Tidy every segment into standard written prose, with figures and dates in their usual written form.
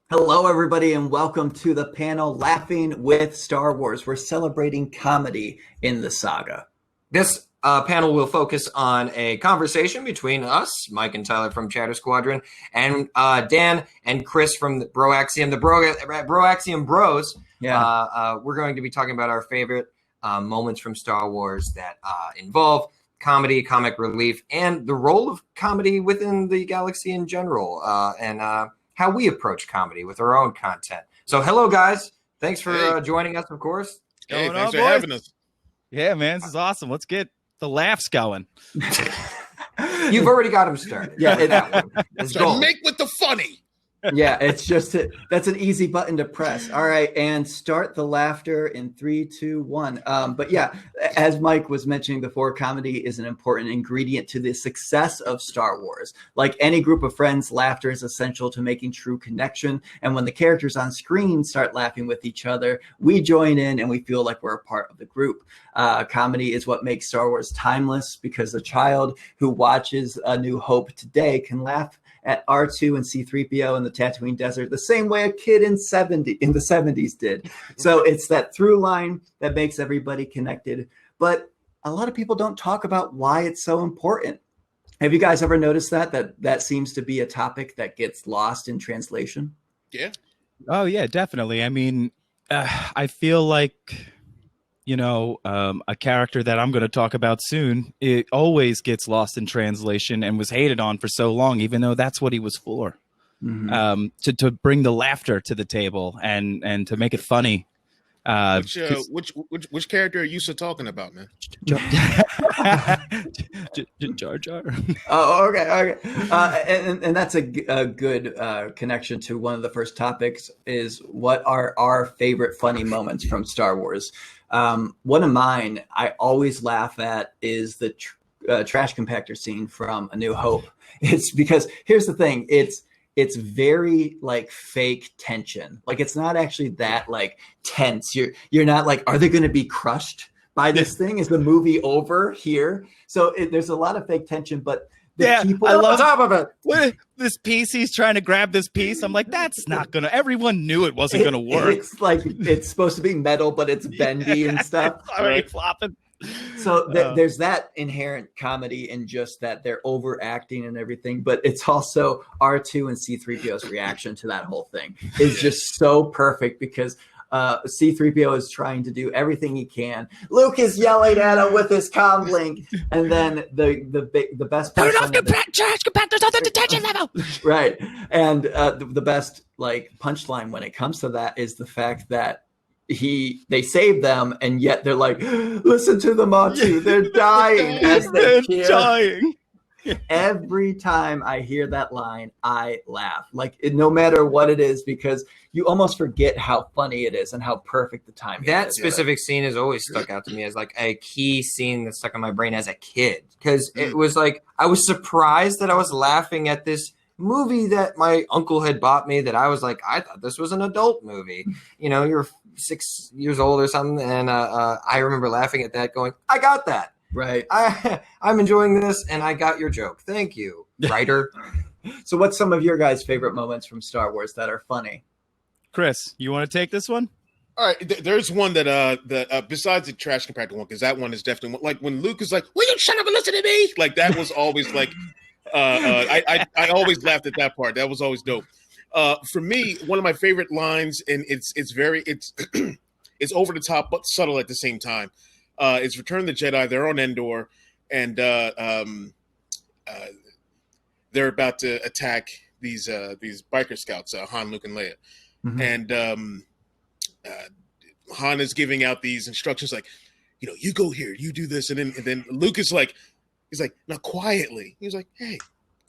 Hello, everybody, and welcome to the panel Laughing with Star Wars. We're celebrating comedy in the saga. This panel will focus on a conversation between us, Mike and Tyler from Chatter Squadron, and Dan and Chris from the Broaxium, Broaxium Bros. Yeah. We're going to be talking about our favorite moments from Star Wars that involve comedy, comic relief, and the role of comedy within the galaxy in general, and how we approach comedy with our own content. So, hello, guys. Thanks for joining us, of course. Hey, thanks for having us. Yeah, man, this is awesome. Let's get the laughs going. You've already got them started. Yeah, so make with the funny. Yeah, it's just that's an easy button to press. All right, and start the laughter in 3, 2, 1. But yeah, as Mike was mentioning before, comedy is an important ingredient to the success of Star Wars. Like any group of friends, laughter is essential to making true connection. And when the characters on screen start laughing with each other, we join in and we feel like we're a part of the group. Comedy is what makes Star Wars timeless, because a child who watches A New Hope today can laugh at R2 and C-3PO in the Tatooine desert the same way a kid in the 70s did. So it's that through line that makes everybody connected. But a lot of people don't talk about why it's so important. Have you guys ever noticed that seems to be a topic that gets lost in translation? Yeah. Oh, yeah, definitely. I mean, I feel like, a character that I'm going to talk about soon, it always gets lost in translation and was hated on for so long, even though that's what he was for. Mm-hmm. To bring the laughter to the table and to make it funny. Which character are you still talking about, man? Jar Jar. Oh, okay. And that's a good connection to one of the first topics, is what are our favorite funny moments from Star Wars. One of mine I always laugh at is the trash compactor scene from A New Hope. It's because here's the thing. It's very like fake tension. Like it's not actually that like tense. You're not like, are they going to be crushed by this thing? Is the movie over here? So there's a lot of fake tension, but people I love top of it. What, this piece, he's trying to grab this piece. I'm like, that's not gonna. Everyone knew it wasn't gonna work. It's like it's supposed to be metal, but it's bendy and stuff. It's already flopping. So there's that inherent comedy in just that they're overacting and everything, but it's also R2 and C-3PO's reaction to that whole thing is just so perfect, because C-3PO is trying to do everything he can. Luke is yelling at him with his comm link, and then the best turn off the trash compactors on the detention level. Right, and the best like punchline when it comes to that is the fact that they save them, and yet they're like, listen to the Matu, they're dying as they're dying. Every time I hear that line, I laugh. Like no matter what it is, because you almost forget how funny it is and how perfect the timing is. That specific scene has always stuck out to me as like a key scene that stuck in my brain as a kid, because it was like I was surprised that I was laughing at this movie that my uncle had bought me, that I was like, I thought this was an adult movie. You're 6 years old or something, and I remember laughing at that, going, I got that. Right. I'm enjoying this, and I got your joke. Thank you, writer. So what's some of your guys' favorite moments from Star Wars that are funny? Chris, you want to take this one? All right, there's one that besides the trash compactor one, because that one is definitely one, like when Luke is like, will you shut up and listen to me? Like that was always like, I always laughed at that part. That was always dope. For me, one of my favorite lines, and it's it's over the top but subtle at the same time. It's Return of the Jedi. They're on Endor, and they're about to attack these biker scouts, Han, Luke, and Leia. Mm-hmm. And Han is giving out these instructions like, you go here, you do this, and then Luke is like, he's like, now quietly. He's like, hey,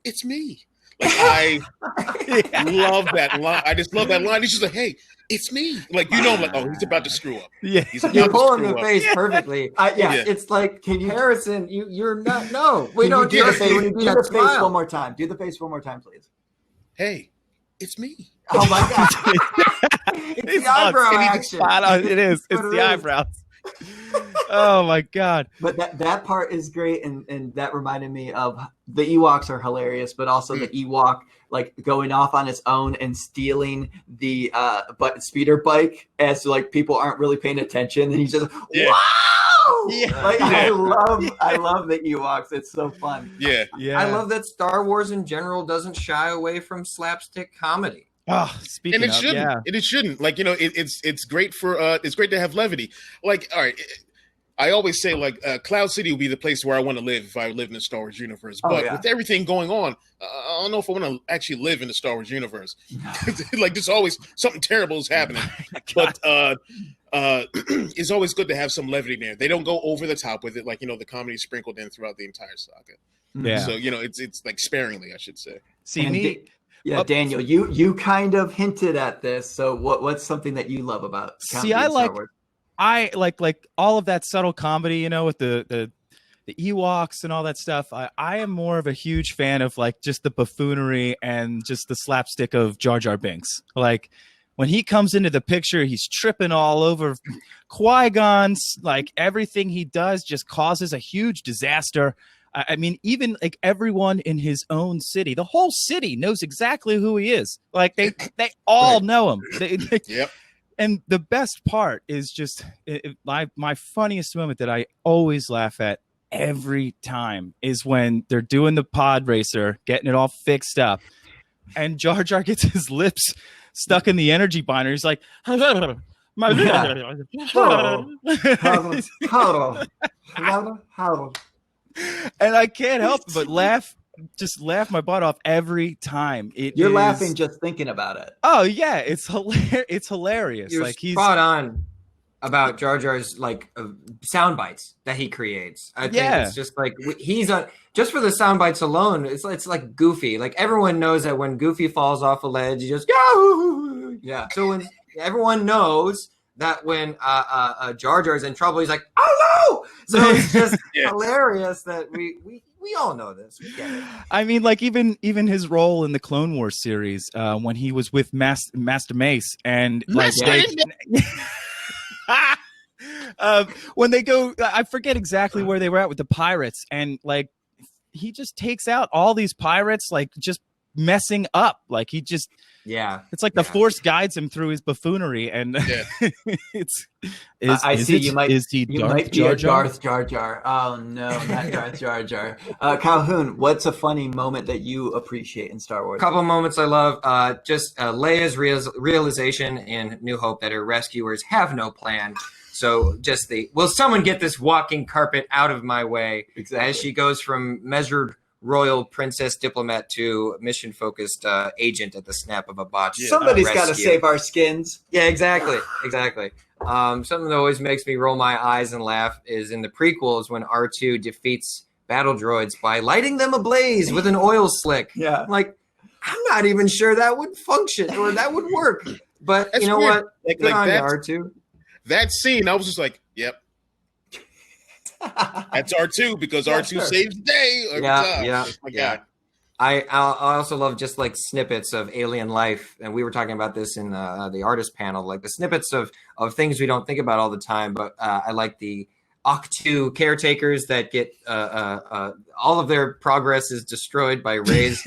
it's me. Like I love that line. I just love that line. He's just like, hey, it's me. Like, like, oh, he's about to screw up. Yeah. You're pulling the face perfectly. Yeah. It's like, Harrison, you're not, no. We don't do the face. Do the face one more time. Do the face one more time, please. Hey, it's me. Oh my God. It's the eyebrow action. It is. It's the eyebrows. Oh my God. But that part is great, and that reminded me of the Ewoks are hilarious, but also the Ewok like going off on his own and stealing the speeder bike as like people aren't really paying attention, and he's just wow. Yeah. Like I love the Ewoks. It's so fun. Yeah. I love that Star Wars in general doesn't shy away from slapstick comedy. Oh, speaking And it of, shouldn't. yeah. And it shouldn't. Like, it's great for it's great to have levity. Like, all right, I always say like Cloud City would be the place where I want to live if I lived in the Star Wars universe. But with everything going on, I don't know if I want to actually live in the Star Wars universe. Like, there's always something terrible is happening. But it's always good to have some levity there. They don't go over the top with it, like the comedy sprinkled in throughout the entire saga. Yeah. So it's like sparingly, I should say. See And me. Daniel, you kind of hinted at this. So what's something that you love about comedy in Star Wars? I like all of that subtle comedy, with the Ewoks and all that stuff. I am more of a huge fan of like just the buffoonery and just the slapstick of Jar Jar Binks. Like when he comes into the picture, he's tripping all over Qui-Gon's. Like everything he does just causes a huge disaster. I mean, even like everyone in his own city, the whole city knows exactly who he is. Like they all know him. Yep. And the best part is just my funniest moment that I always laugh at every time is when they're doing the pod racer, getting it all fixed up, and Jar Jar gets his lips stuck in the energy binder. He's like, And I can't help but laugh my butt off every time. You're laughing just thinking about it. Oh yeah, it's hilarious. You're like he's spot on about Jar Jar's like sound bites that he creates. I think it's just like he's just for the sound bites alone. It's like Goofy. Like everyone knows that when Goofy falls off a ledge, he just go. Yeah. So when everyone knows that when Jar Jar is in trouble, he's like, oh no! So it's just hilarious that we all know this. We get it. I mean, like even his role in the Clone Wars series when he was with Master Mace and like when they go, I forget exactly where they were at with the pirates, and like he just takes out all these pirates, like just messing up. Like he just it's like the Force guides him through his buffoonery, and I see you might be a Jar? Darth Jar Jar. Oh no, not Darth Jar Jar. Calhoun, what's a funny moment that you appreciate in Star Wars? A couple of moments I love. Just Leia's realization in New Hope that her rescuers have no plan. So just will someone get this walking carpet out of my way? Exactly. As she goes from measured royal princess diplomat to mission-focused agent at the snap of a botch. Somebody's got to save our skins. Yeah, exactly. Something that always makes me roll my eyes and laugh is in the prequels when R2 defeats battle droids by lighting them ablaze with an oil slick. Yeah. Like, I'm not even sure that would function or that would work. But That's you know weird. what? Like on you, that, R2. That scene, I was just like, yep. That's R2 because R2 saves the day. Every time. Oh my God. I also love just like snippets of alien life, and we were talking about this in the artist panel, like the snippets of things we don't think about all the time. But I like the Octu caretakers that get all of their progress is destroyed by Rey's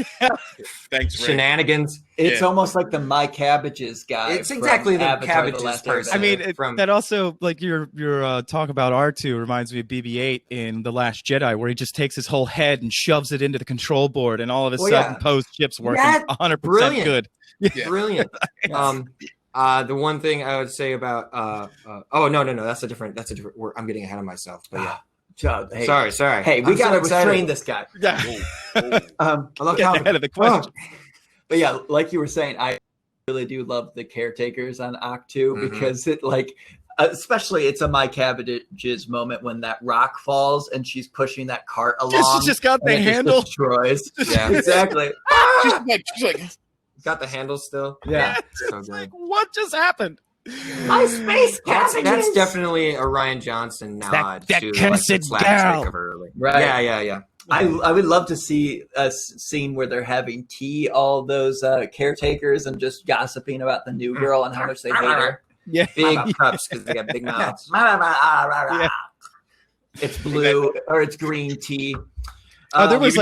shenanigans. It's almost like the My Cabbages guy. It's exactly the Avatar, Cabbages person. I mean, that also, like your talk about R2 reminds me of BB-8 in The Last Jedi, where he just takes his whole head and shoves it into the control board, and all of a sudden, post-ship's working 100% good. Brilliant. The one thing I would say about no, that's a different word. I'm getting ahead of myself. But yeah. Hey, sorry. Hey, we got to restrain this guy. I love Get ahead of the question. But yeah, like you were saying, I really do love the caretakers on Octu because it especially it's a My Cabbages moment when that rock falls and she's pushing that cart along. She just got the handle. Destroys. Yeah, exactly. She's like got the handle still. Yeah. It's like, what just happened? My space cabbages. That's definitely a Ryan Johnson nod that to cursed girl. Right. Yeah. I would love to see a scene where they're having tea, all those caretakers, and just gossiping about the new girl and how much they hate her. Yeah. Big cups because they got big mouths. It's blue or it's green tea. there was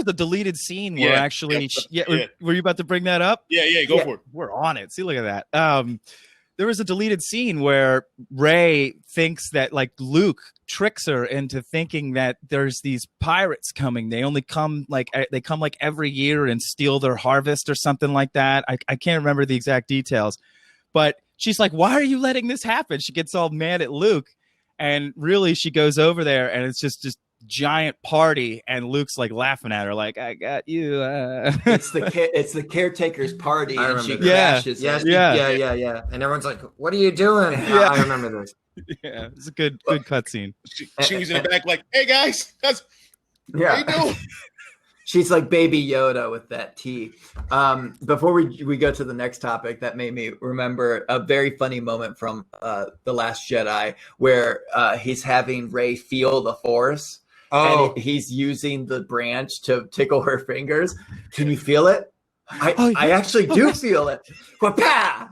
a deleted scene where were you about to bring that up? Yeah, go for it. We're on it. See, look at that. There was a deleted scene where Rey thinks that like Luke tricks her into thinking that there's these pirates coming. They only come like every year and steal their harvest or something like that. I can't remember the exact details, but she's like, "Why are you letting this happen?" She gets all mad at Luke, and really she goes over there and it's just giant party, and Luke's like laughing at her like, "I got you." It's the caretaker's party, and she that. crashes. Yeah. And everyone's like, "What are you doing?" Yeah. I remember this. Yeah, it's a good cutscene. She was in the back like, "Hey guys, how you doing?" She's like Baby Yoda with that tea. Before we go to the next topic, that made me remember a very funny moment from The Last Jedi where he's having Rey feel the Force. Oh, and he's using the branch to tickle her fingers. Can you feel it? I actually do feel it. Wha-pa!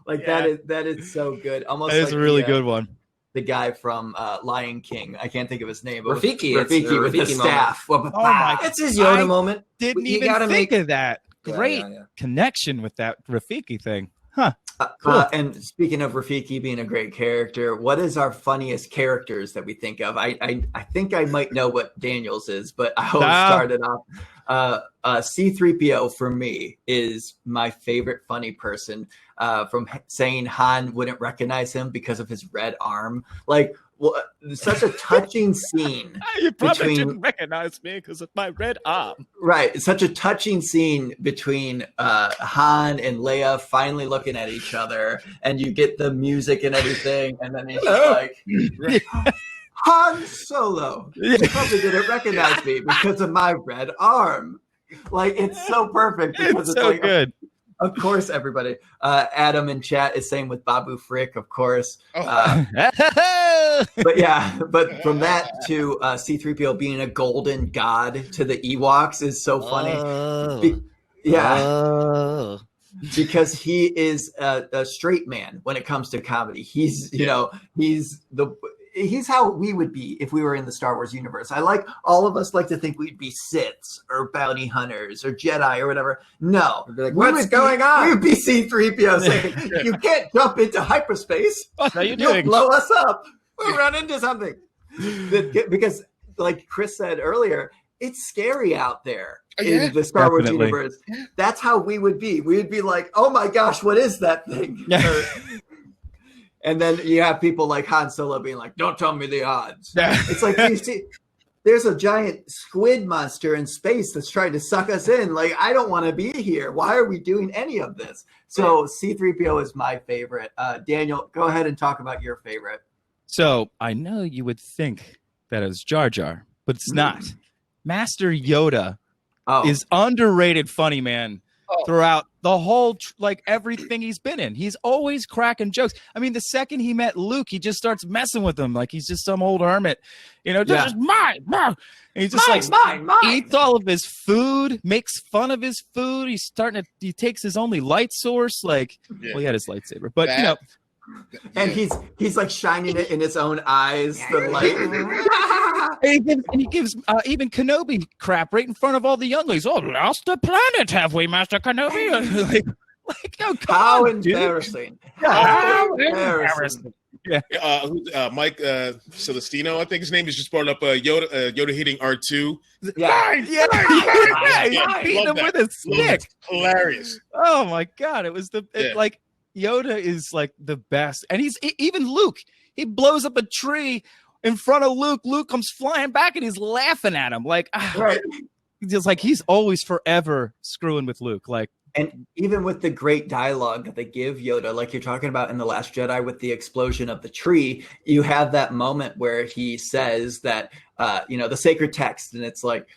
Like that is so good. Almost that is like a really good one. The guy from Lion King. I can't think of his name. Rafiki. Rafiki with the staff. Oh my! It's his Yoda moment. Didn't even think of that. Great connection with that Rafiki thing. Huh. Cool. And speaking of Rafiki being a great character, what is our funniest characters that we think of? I think I might know what Daniel's is, but I'll start it off. C-3PO for me is my favorite funny person. From saying Han wouldn't recognize him because of his red arm. Like, such a touching scene. You probably didn't recognize me because of my red arm. Right. Such a touching scene between Han and Leia finally looking at each other, and you get the music and everything, and then he's like, Han Solo. You probably didn't recognize me because of my red arm. Like, it's so perfect because it's so like, good. Of course, everybody. Adam in chat is saying with Babu Frick, of course. But from that to C-3PO being a golden god to the Ewoks is so funny. Because he is a straight man when it comes to comedy. He's he's how we would be if we were in the Star Wars universe. All of us like to think we'd be Siths or bounty hunters or Jedi or whatever. No. Like, what's going on? We would be C-3PO saying, you can't jump into hyperspace. What are you You'll doing? blow us up. We'll run into something. Because like Chris said earlier, it's scary out there in the Star Wars universe. That's how we would be. We would be like, oh my gosh, what is that thing? And then you have people like Han Solo being like, don't tell me the odds. It's like, you see, there's a giant squid monster in space that's trying to suck us in. Like, I don't want to be here. Why are we doing any of this? So C-3PO is my favorite. Daniel, go ahead and talk about your favorite. So I know you would think that it was Jar Jar, but it's not. Master Yoda is underrated funny, man. Throughout the whole, everything he's been in. He's always cracking jokes. I mean, the second he met Luke, he just starts messing with him like he's just some old hermit. Just mine. And he's just mine. Eats all of his food, makes fun of his food. He takes his only light source. Well, he had his lightsaber, but and he's like shining it in his own eyes, the light. And he gives even Kenobi crap right in front of all the younglings. Oh, lost the planet, have we, Master Kenobi? How embarrassing! How embarrassing! Yeah. Mike Celestino, I think his name is, just brought up Yoda hitting R2. He beat him with a stick. Hilarious. Oh my god, it was Yoda is like the best, and he's even Luke. He blows up a tree in front of Luke. Luke comes flying back, and he's laughing at him just like he's always forever screwing with Luke. And even with the great dialogue that they give Yoda, like you're talking about in The Last Jedi with the explosion of the tree, you have that moment where he says that the sacred text, and it's like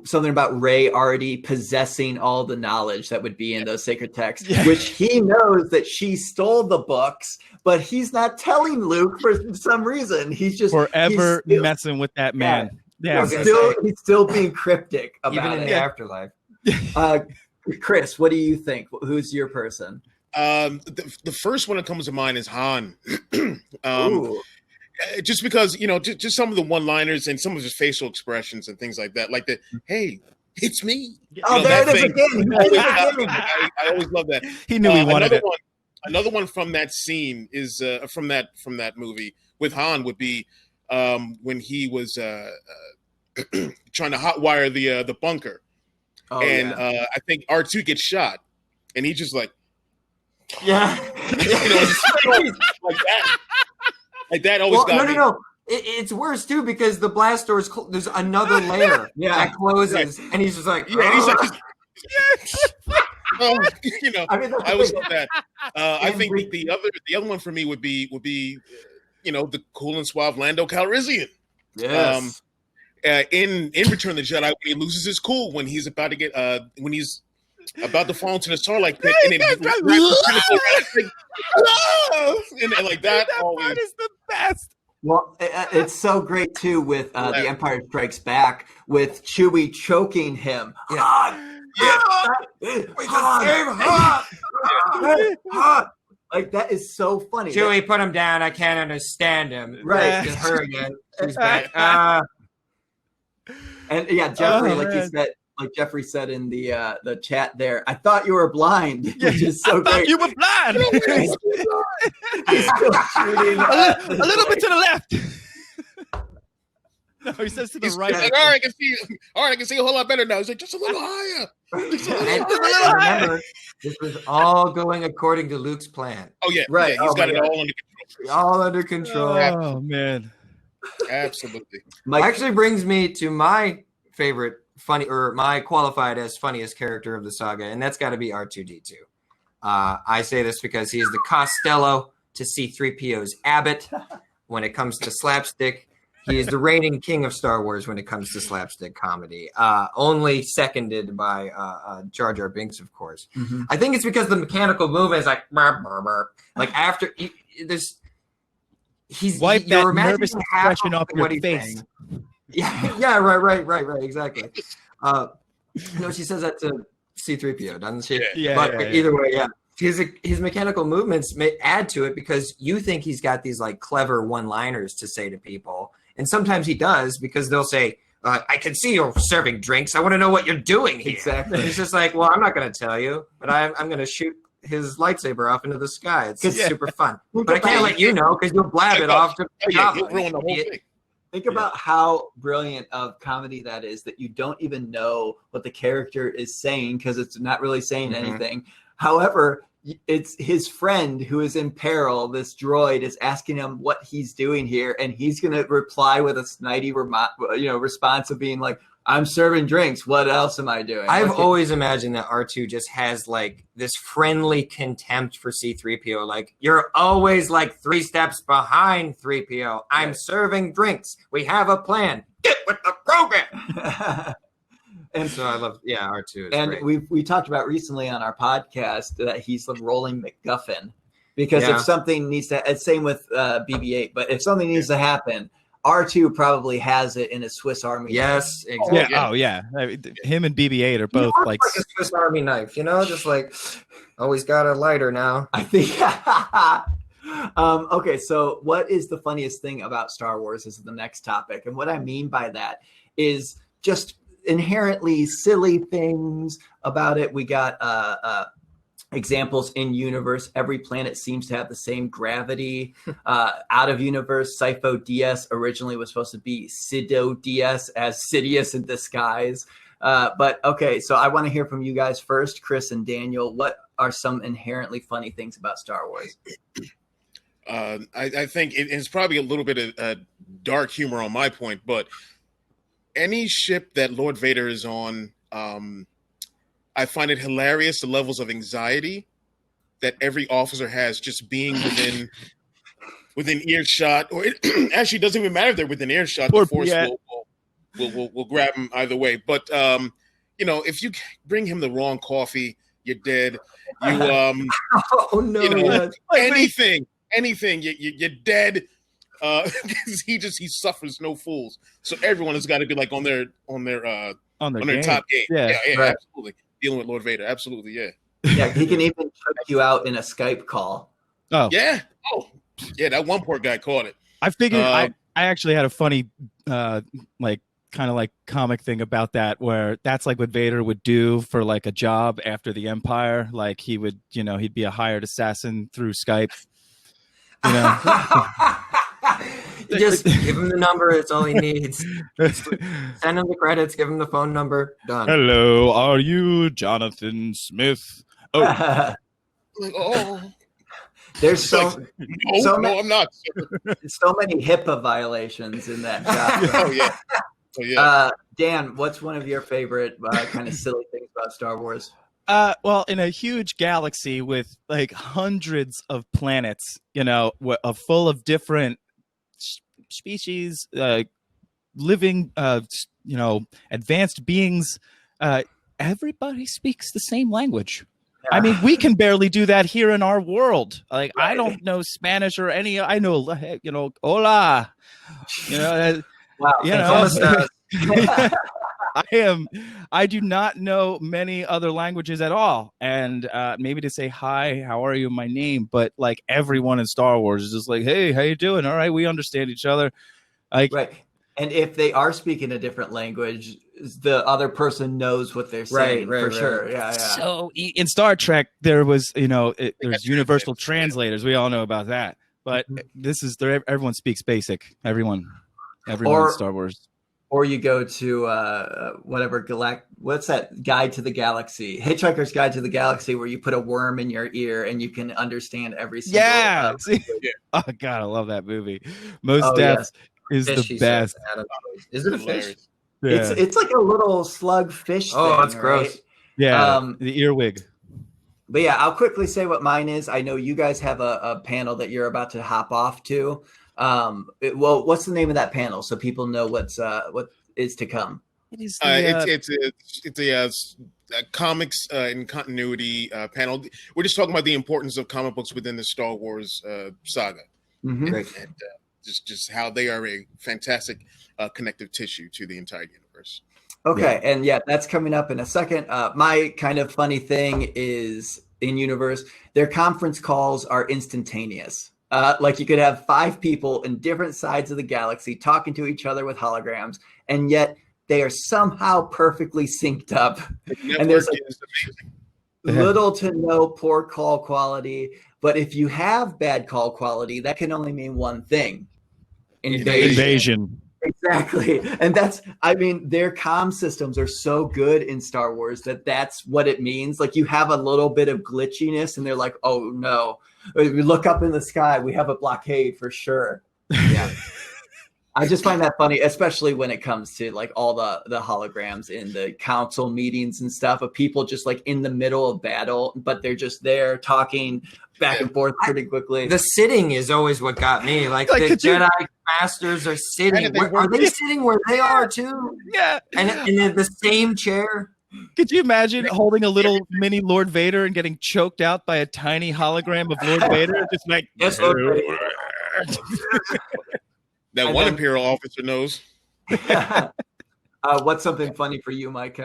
something about Rey already possessing all the knowledge that would be in those sacred texts, which he knows that she stole the books, but he's not telling Luke for some reason. He's just forever messing with that man. He's still being cryptic about even in the afterlife. Chris, what do you think? Who's your person? The first one that comes to mind is Han. just because just some of the one-liners and some of his facial expressions and things like that, like the "Hey, it's me." Oh, there it is again. I always love that. He knew he wanted it. Another one from that scene is from that movie with Han would be when he was trying to hotwire the bunker, I think R2 gets shot, and he just like, Yeah. like that always got me. No. It's worse too because the blast door is there's another layer that closes, and he's just like, he's like, I mean, I always love that. I think the other one for me would be the cool and suave Lando Calrissian. Yes. In Return of the Jedi, when he loses his cool when he's about to get when he's about to fall into the Starlight pit, and like that always is the best. Well, it's so great too with The Empire Strikes Back with Chewie choking him. Like that is so funny. Chewie, put him down. I can't understand him. Right. Just her again. She's back. And Jeffrey said in the chat there, I thought you were blind, which is so great. I thought you were blind. He's still shooting a little bit to the left. No, he says to the right. Like, all right, I can see. All right, I can see a whole lot better now. He's like, just a little higher. Remember, this was all going according to Luke's plan. Oh yeah, right. Yeah, he's got it all under control. All under control. Oh man, absolutely. Actually brings me to my favorite my qualified as funniest character of the saga, and that's got to be R2-D2. I say this because he is the Costello to C-3PO's Abbott when it comes to slapstick. He is the reigning king of Star Wars when it comes to slapstick comedy, only seconded by Jar Jar Binks, of course. Mm-hmm. I think it's because the mechanical movement is like, burr, burr, burr. Like after wipe that nervous expression off your face. Yeah, right, exactly. She says that to C-3PO, doesn't she? Either way, yeah. His mechanical movements may add to it because you think he's got these like clever one-liners to say to people. And sometimes he does because they'll say, I can see you're serving drinks. I want to know what you're doing here. Exactly. He's just like, well, I'm not going to tell you, but I'm going to shoot his lightsaber off into the sky. It's super fun. But I can't let you know because you'll blab it off to you'll ruin the whole thing. Think about how brilliant of comedy that is, that you don't even know what the character is saying because it's not really saying anything. However, it's his friend who is in peril. This droid is asking him what he's doing here, and he's going to reply with a snidey response of being like, I'm serving drinks. What else am I doing? I've always imagined that R2 just has like this friendly contempt for C-3PO. Like, you're always like 3 steps behind 3PO. I'm serving drinks. We have a plan. Get with the program. And so I love, R2 is and great. we talked about recently on our podcast that he's the rolling MacGuffin, because if something needs to, same with BB-8, but if something needs to happen, R2 probably has it in a Swiss Army. Yes, exactly. Him and BB-8 are both like a Swiss Army knife, just like always got a lighter now. I think. Okay, so what is the funniest thing about Star Wars is the next topic, and what I mean by that is just inherently silly things about it. We got examples in universe. Every planet seems to have the same gravity. Out of universe, Sifo DS originally was supposed to be Sido DS as Sidious in disguise. But okay, so I want to hear from you guys first, Chris and Daniel. What are some inherently funny things about Star Wars? I think it's probably a little bit of dark humor on my point, but any ship that Lord Vader is on, I find it hilarious the levels of anxiety that every officer has just being within earshot, or it actually doesn't even matter if they're within earshot. The Force will grab them either way. But if you bring him the wrong coffee, you're dead. You anything, you're dead. He suffers no fools. So everyone has got to be like on their top game. Yeah, right. Absolutely. Dealing with Lord Vader, absolutely, yeah. Yeah, he can even choke you out in a Skype call. Oh, yeah. Oh, yeah. That one poor guy caught it. I figured I actually had a funny like kind of like comic thing about that, where that's like what Vader would do for like a job after the Empire. Like he would, he'd be a hired assassin through Skype. You just give him the number. It's all he needs. Send him the credits. Give him the phone number. Done. Hello, are you Jonathan Smith? Oh, Like, oh, There's no, I'm not. so many HIPAA violations in that job. Oh yeah. Dan, what's one of your favorite kind of silly things about Star Wars? Well, in a huge galaxy with like hundreds of planets, full of different species, living, advanced beings, everybody speaks the same language. I mean, we can barely do that here in our world. Like, right. I don't know Spanish or any. I know, hola. Wow. I do not know many other languages at all. And maybe to say hi, how are you, my name, but like everyone in Star Wars is just like, hey, how you doing? All right, we understand each other. Like, right. And if they are speaking a different language, the other person knows what they're saying for sure. Yeah. So in Star Trek, there was, there's universal translators. We all know about that. But this is everyone speaks basic. Everyone in Star Wars. Or you go to what's that Guide to the Galaxy? Hitchhiker's Guide to the Galaxy, where you put a worm in your ear and you can understand every single. Yeah. Oh God, I love that movie. Most Deaths is the best. Is it a fish? Yeah. It's like a little slug fish. Oh, that's gross. Right? Yeah, the earwig. But yeah, I'll quickly say what mine is. I know you guys have a panel that you're about to hop off to. What's the name of that panel so people know what is to come? It's a comics in continuity panel. We're just talking about the importance of comic books within the Star Wars saga. Mm-hmm. Great. And just how they are a fantastic connective tissue to the entire universe. Okay, and that's coming up in a second. My kind of funny thing is in universe, their conference calls are instantaneous. Like you could have 5 people in different sides of the galaxy talking to each other with holograms, and yet they are somehow perfectly synced up. And there's little to no poor call quality. But if you have bad call quality, that can only mean one thing. Invasion. Exactly. And their comm systems are so good in Star Wars that's what it means. Like you have a little bit of glitchiness and they're like, oh no, we look up in the sky, we have a blockade for sure. Yeah. I just find that funny, especially when it comes to like all the holograms in the council meetings and stuff of people just like in the middle of battle, but they're just there talking back and forth pretty quickly. The sitting is always what got me. Like the Jedi Masters are sitting. Are they sitting where they are too? Yeah. And in the same chair. Could you imagine holding a little mini Lord Vader and getting choked out by a tiny hologram of Lord Vader? Just like, yes, Lord Vader. That one Imperial officer knows. What's something funny for you, Mike?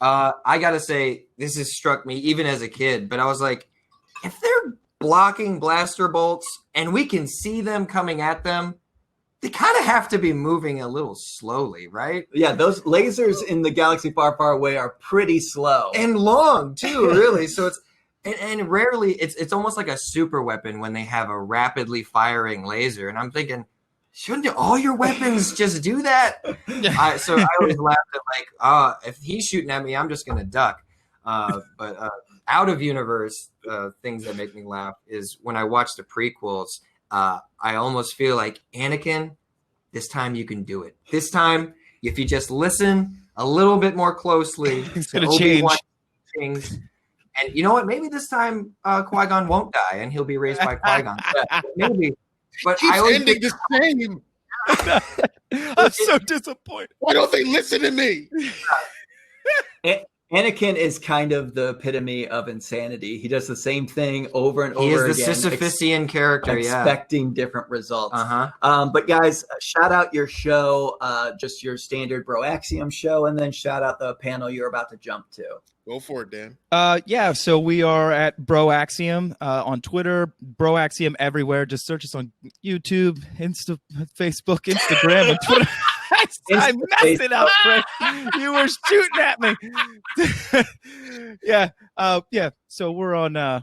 I gotta say, this has struck me even as a kid, but I was like, if they're blocking blaster bolts and we can see them coming at them, they kind of have to be moving a little slowly, right? Yeah, those lasers in the galaxy far, far away are pretty slow. And long, too, really. So it's and rarely, it's almost like a super weapon when they have a rapidly firing laser. And I'm thinking, shouldn't all your weapons just do that? So I always laughed at like, if he's shooting at me, I'm just going to duck. But out of universe, things that make me laugh is when I watch the prequels, I almost feel like Anakin, this time you can do it. This time, if you just listen a little bit more closely, it's going to change things. And you know what? Maybe this time Qui-Gon won't die and he'll be raised by Qui-Gon. Maybe. But I always ending the same. I'm so disappointed. Why don't they listen to me? Anakin is kind of the epitome of insanity. He does the same thing over and over again. He is the Sisyphusian character, expecting different results. Uh-huh. But guys, shout out your show, just your standard Broaxium show, and then shout out the panel you're about to jump to. Go for it, Dan. Yeah, so we are at Broaxium on Twitter, Broaxium everywhere. Just search us on YouTube, Facebook, Instagram, and Twitter. I messed it up, Chris. You were shooting at me. Yeah. So we're on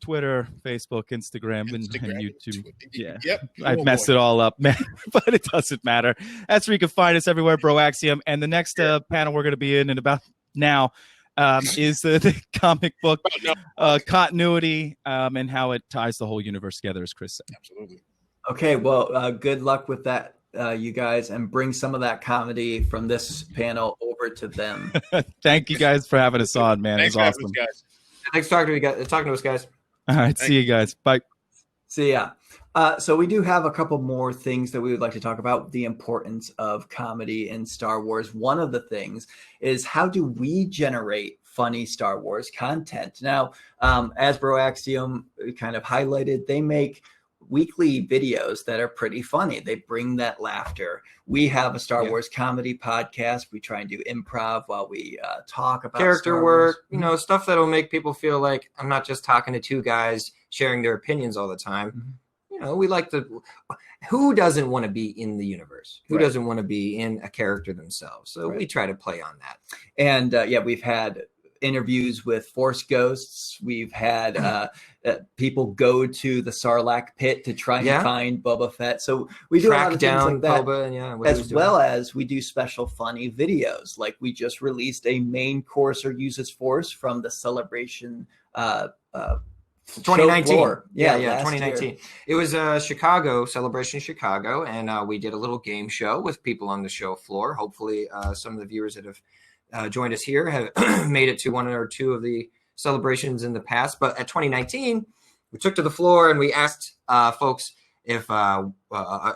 Twitter, Facebook, Instagram, and YouTube. Yeah. Yep. I've messed it all up, man, but it doesn't matter. That's where you can find us everywhere, Broaxium. And the next panel we're going to be in about now is the comic book continuity and how it ties the whole universe together, as Chris said. Absolutely. Okay, well, good luck with that, you guys, and bring some of that comedy from this panel over to them. Thank you guys for having us on, man. It's awesome. Us, guys. Thanks for talking to us, guys. All right, see you guys. Bye. See ya. So we do have a couple more things that we would like to talk about, the importance of comedy in Star Wars. One of the things is, how do we generate funny Star Wars content? Now, as Broaxium kind of highlighted, they make weekly videos that are pretty funny. They bring that laughter. We have a Star Wars comedy podcast. We try and do improv while we talk about character work, stuff that'll make people feel like I'm not just talking to two guys sharing their opinions all the time. We like to. Who doesn't want to be in the universe? Who doesn't want to be in a character themselves? So we try to play on that. And we've had interviews with Force ghosts. We've had people go to the Sarlacc pit to try and find Boba Fett. So we do track a lot of down things like that, Boba, as well as we do special funny videos. Like we just released a main course or uses Force from the Celebration 2019. Yeah, 2019. Year. It was Chicago, Celebration Chicago, and we did a little game show with people on the show floor. Hopefully some of the viewers that have joined us here have made it to one or two of the celebrations in the past. But at 2019, we took to the floor and we asked folks if a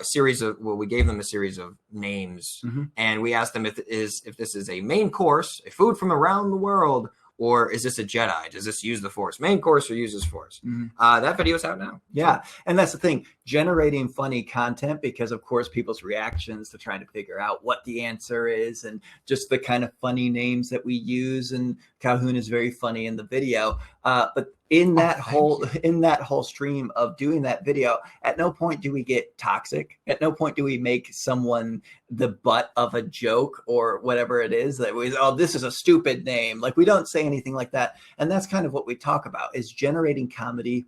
series of, we gave them a series of names, and we asked them if this is a main course, a food from around the world, or is this a Jedi? Does this use the Force? Main course or uses Force? That video is out now. Yeah. And that's the thing, generating funny content, because of course people's reactions to trying to figure out what the answer is, and just the kind of funny names that we use. And Calhoun is very funny in the video. But in that whole stream of doing that video, at no point do we get toxic. At no point do we make someone the butt of a joke or whatever it is that this is a stupid name. Like, we don't say anything like that. And that's kind of what we talk about, is generating comedy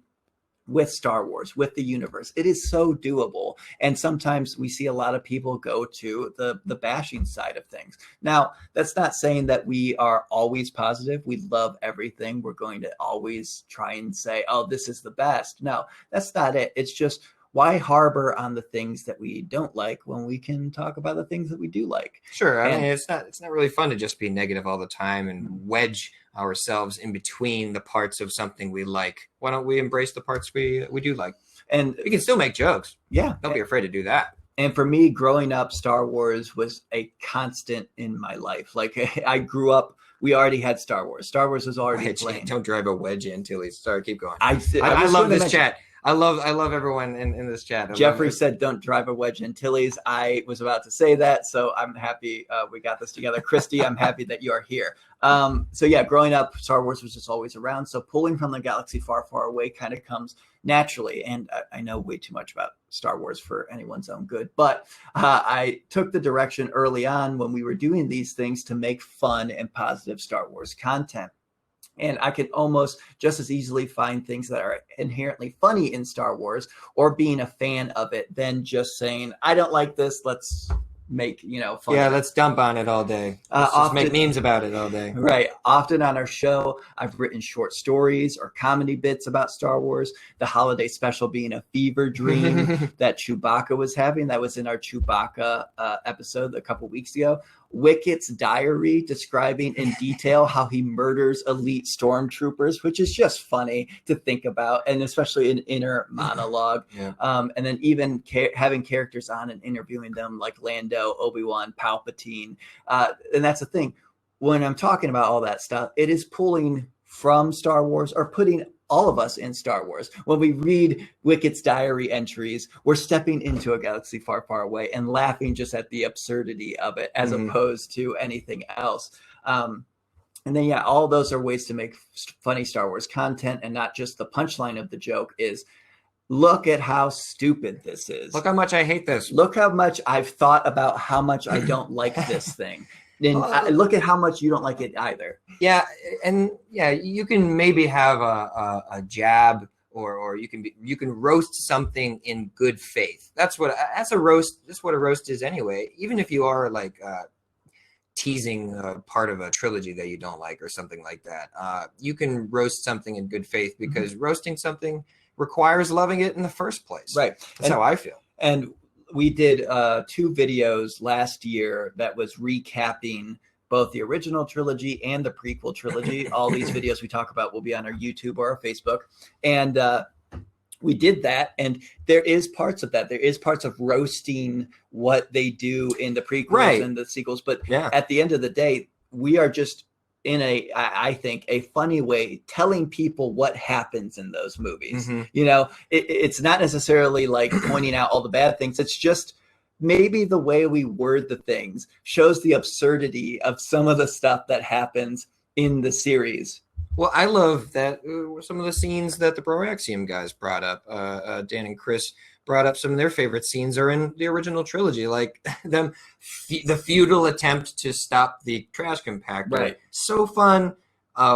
with Star Wars, with the universe. It is so doable. And sometimes we see a lot of people go to the bashing side of things. Now, that's not saying that we are always positive. We love everything. We're going to always try and say, oh, this is the best. No, that's not it. It's just, why harbor on the things that we don't like when we can talk about the things that we do like? Sure. I mean, it's not really fun to just be negative all the time and wedge ourselves in between the parts of something we like. Why don't we embrace the parts we do like? And we can still make jokes. Yeah. Don't be afraid to do that. And for me, growing up, Star Wars was a constant in my life. Like, I grew up, we already had Star Wars. Star Wars was already playing. Don't drive a wedge in, Tilly. Sorry, keep going. I love this chat. I love everyone in this chat. Jeffrey said, don't drive a wedge in Tilly's. I was about to say that, so I'm happy we got this together. Christy, I'm happy that you are here. Growing up, Star Wars was just always around. So pulling from the galaxy far, far away kind of comes naturally. And I know way too much about Star Wars for anyone's own good. But I took the direction early on when we were doing these things to make fun and positive Star Wars content. And I can almost just as easily find things that are inherently funny in Star Wars, or being a fan of it, than just saying, I don't like this, let's make, fun. Yeah, let's dump on it all day. Let's just make memes about it all day. Right. Often on our show, I've written short stories or comedy bits about Star Wars. The holiday special being a fever dream that Chewbacca was having. That was in our Chewbacca episode a couple weeks ago. Wicket's diary describing in detail how he murders elite stormtroopers, which is just funny to think about, and especially an inner monologue. Yeah. And then even having characters on and interviewing them like Lando, Obi-Wan, Palpatine. And that's the thing. when I'm talking about all that stuff, it is pulling from Star Wars or putting all of us in Star Wars. When we read Wicket's diary entries, we're stepping into a galaxy far, far away and laughing just at the absurdity of it as opposed to anything else. And then, yeah, all those are ways to make funny Star Wars content, and not just the punchline of the joke is, look at how stupid this is. Look how much I hate this. Look how much I've thought about how much I don't like this thing. And look at how much you don't like it either. Yeah, and yeah, you can maybe have a jab, or you can roast something in good faith. That's what a roast is anyway. Even if you are like teasing part of a trilogy that you don't like or something like that, you can roast something in good faith, because roasting something requires loving it in the first place. Right. That's how I feel. And we did 2 videos last year that was recapping both the original trilogy and the prequel trilogy. All these videos we talk about will be on our YouTube or our Facebook. And we did that, and there is parts of that. There is parts of roasting what they do in the prequels and the sequels. But at the end of the day, we are just in I think, a funny way telling people what happens in those movies. You know, it's not necessarily like pointing out all the bad things. It's just maybe the way we word the things shows the absurdity of some of the stuff that happens in the series. Well, I love that some of the scenes that the Broaxium guys brought up, Dan and Chris brought up, some of their favorite scenes are in the original trilogy, like the futile attempt to stop the trash compactor. Right. So fun.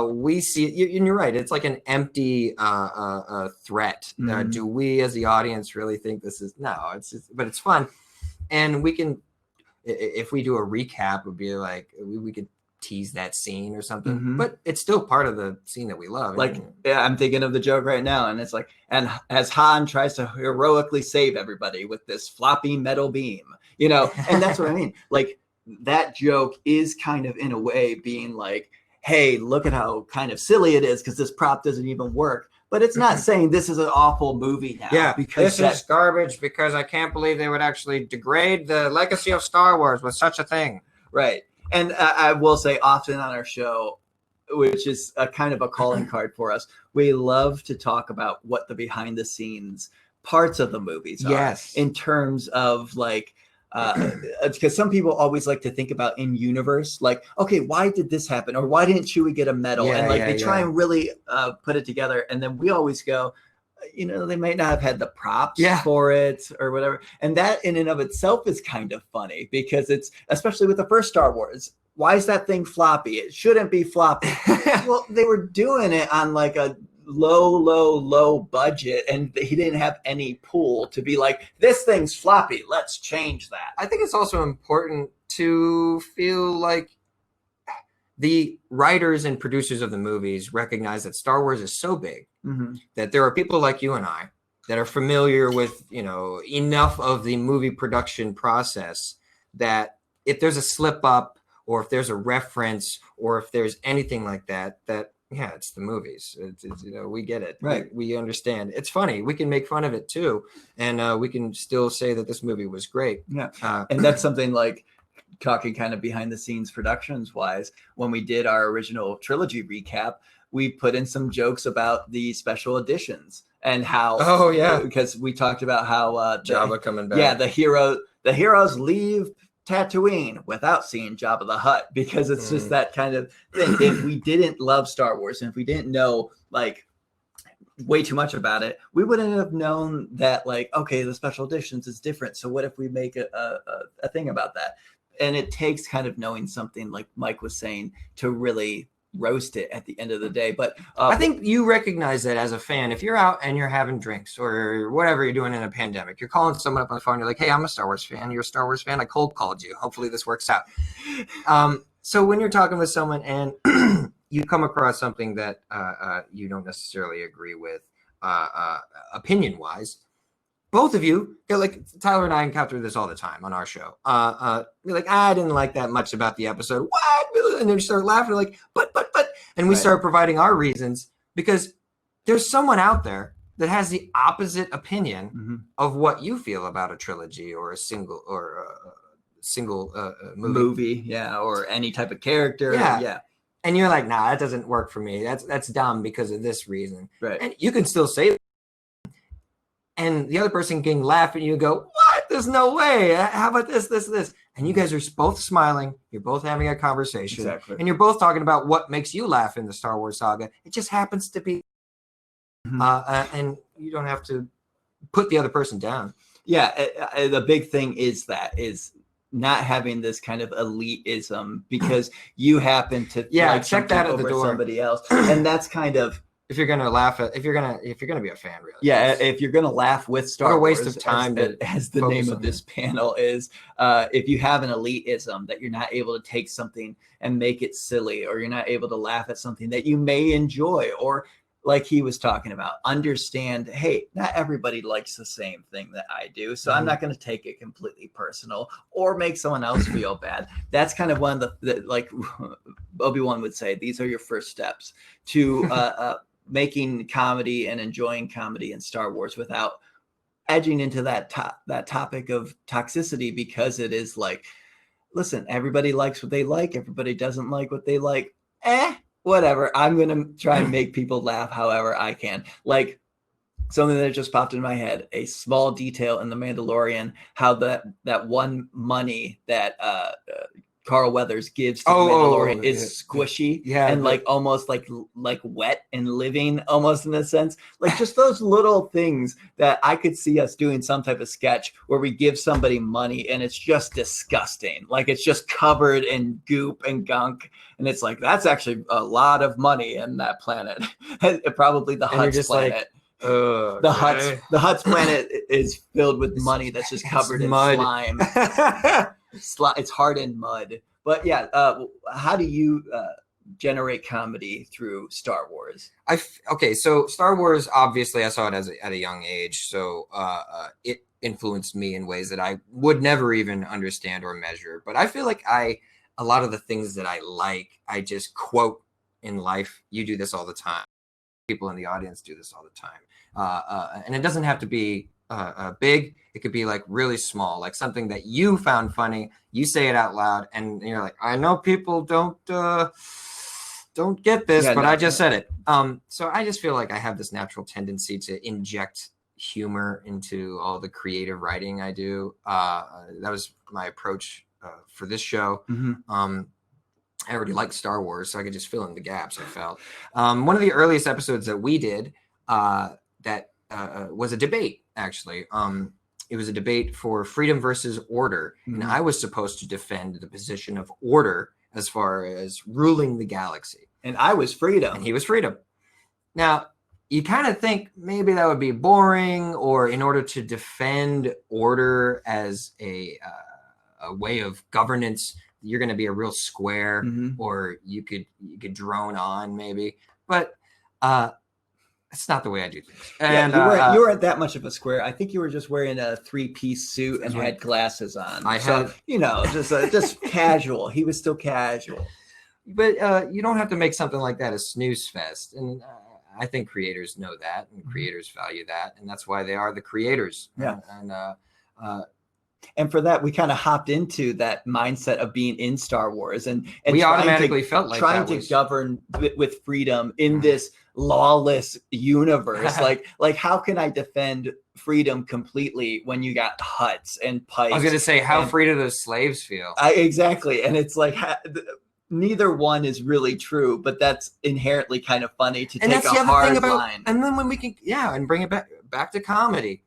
We see it, and you're right. It's like an empty threat. Do we, as the audience, really think this is? No, but it's fun, and we can, if we do a recap, would be like we could tease that scene or something, but it's still part of the scene that we love. Like, I'm thinking of the joke right now, and it's like, and as Han tries to heroically save everybody with this floppy metal beam, you know, and that's what I mean. Like, that joke is kind of, in a way, being like, hey, look at how kind of silly it is because this prop doesn't even work. But it's not saying this is an awful movie now. Yeah, because this is garbage, because I can't believe they would actually degrade the legacy of Star Wars with such a thing. Right. And I will say, often on our show, which is a kind of a calling card for us, we love to talk about what the behind the scenes parts of the movies are, in terms of like, because some people always like to think about in universe, like, okay, why did this happen? Or why didn't Chewie get a medal? And like they try and really put it together. And then we always go, you know, they might not have had the props for it or whatever. And that in and of itself is kind of funny, because it's, especially with the first Star Wars, why is that thing floppy? It shouldn't be floppy. Well, they were doing it on like a low budget, and he didn't have any pull to be like, this thing's floppy, let's change that. I think it's also important to feel like the writers and producers of the movies recognize that Star Wars is so big that there are people like you and I that are familiar with, you know, enough of the movie production process that if there's a slip up, or if there's a reference, or if there's anything like that, yeah, it's the movies. It's you know, we get it. Right. We understand. It's funny. We can make fun of it too. And we can still say that this movie was great. Yeah. And that's something like, talking kind of behind the scenes productions wise, when we did our original trilogy recap, we put in some jokes about the special editions and how, because we talked about how Jabba coming back. Yeah, the heroes leave Tatooine without seeing Jabba the Hutt, because it's just that kind of thing. If we didn't love Star Wars, and if we didn't know like way too much about it, we wouldn't have known that, like, okay, the special editions is different. So what if we make a thing about that? And it takes kind of knowing something, like Mike was saying, to really roast it at the end of the day. But I think you recognize that as a fan. If you're out and you're having drinks or whatever you're doing in a pandemic, you're calling someone up on the phone, you're like, hey, I'm a Star Wars fan. You're a Star Wars fan. I cold called you. Hopefully this works out. So when you're talking with someone and you come across something that you don't necessarily agree with opinion wise, both of you, like Tyler and I encounter this all the time on our show. You're like, I didn't like that much about the episode. What? And then you start laughing, like, but. And we start providing our reasons, because there's someone out there that has the opposite opinion of what you feel about a trilogy or a single or single movie, yeah, or any type of character, yeah. And you're like, nah, that doesn't work for me. That's dumb because of this reason. Right. And you can still say, and the other person can laugh and you go, what? There's no way. How about this? And you guys are both smiling. You're both having a conversation. Exactly. And you're both talking about what makes you laugh in the Star Wars saga. It just happens to be, and you don't have to put the other person down. Yeah. The big thing is not having this kind of elitism because you happen to check that at the door. Somebody else, and that's kind of if you're gonna laugh at if you're gonna be a fan, really. Yeah, if you're gonna laugh with Star Wars, waste of time. As the name of this panel is, if you have an elitism that you're not able to take something and make it silly, or you're not able to laugh at something that you may enjoy, or like he was talking about, understand, hey, not everybody likes the same thing that I do. So I'm not going to take it completely personal or make someone else feel bad. That's kind of one of the like Obi-Wan would say, these are your first steps to making comedy and enjoying comedy in Star Wars without edging into that topic of toxicity, because it is like, listen, everybody likes what they like. Everybody doesn't like what they like. Whatever. I'm going to try and make people laugh however I can. Like something that just popped in my head, a small detail in The Mandalorian, how that one money that Carl Weathers gives to the Mandalorian is squishy and like almost like wet and living almost in a sense. Like just those little things that I could see us doing some type of sketch where we give somebody money and it's just disgusting. Like it's just covered in goop and gunk. And it's like, that's actually a lot of money in that planet. Probably the Hutt's planet. Like, the Hutt's planet is filled with money that's just covered in mud. slime. It's hardened mud. But yeah, how do you generate comedy through Star Wars? So Star Wars, obviously I saw it at a young age, so it influenced me in ways that I would never even understand or measure. But I feel like a lot of the things that I like, I just quote in life. You do this all the time. People in the audience do this all the time. And it doesn't have to be big. It could be like really small, like something that you found funny. You say it out loud and you're like, I know people don't get this, but I just said it. So I just feel like I have this natural tendency to inject humor into all the creative writing I do. That was my approach for this show. I already liked Star Wars, so I could just fill in the gaps, I felt. One of the earliest episodes that we did that was a debate, actually. It was a debate for freedom versus order. And I was supposed to defend the position of order as far as ruling the galaxy. And I was freedom. And he was freedom. Now, you kind of think maybe that would be boring, or in order to defend order as a way of governance, you're going to be a real square, or you could drone on maybe. But it's not the way I do things. And you weren't that much of a square. I think you were just wearing a 3-piece suit and had glasses on. Just casual. He was still casual. But you don't have to make something like that a snooze fest. And I think creators know that, and creators value that, and that's why they are the creators. Yeah. And for that, we kind of hopped into that mindset of being in Star Wars, and we automatically felt like trying to govern with freedom in this lawless universe. like how can I defend freedom completely when you got Hutts and Pikes? I was going to say, how free do those slaves feel? Exactly, and it's like neither one is really true, but that's inherently kind of funny to take a hard line. And then when we can, and bring it back to comedy.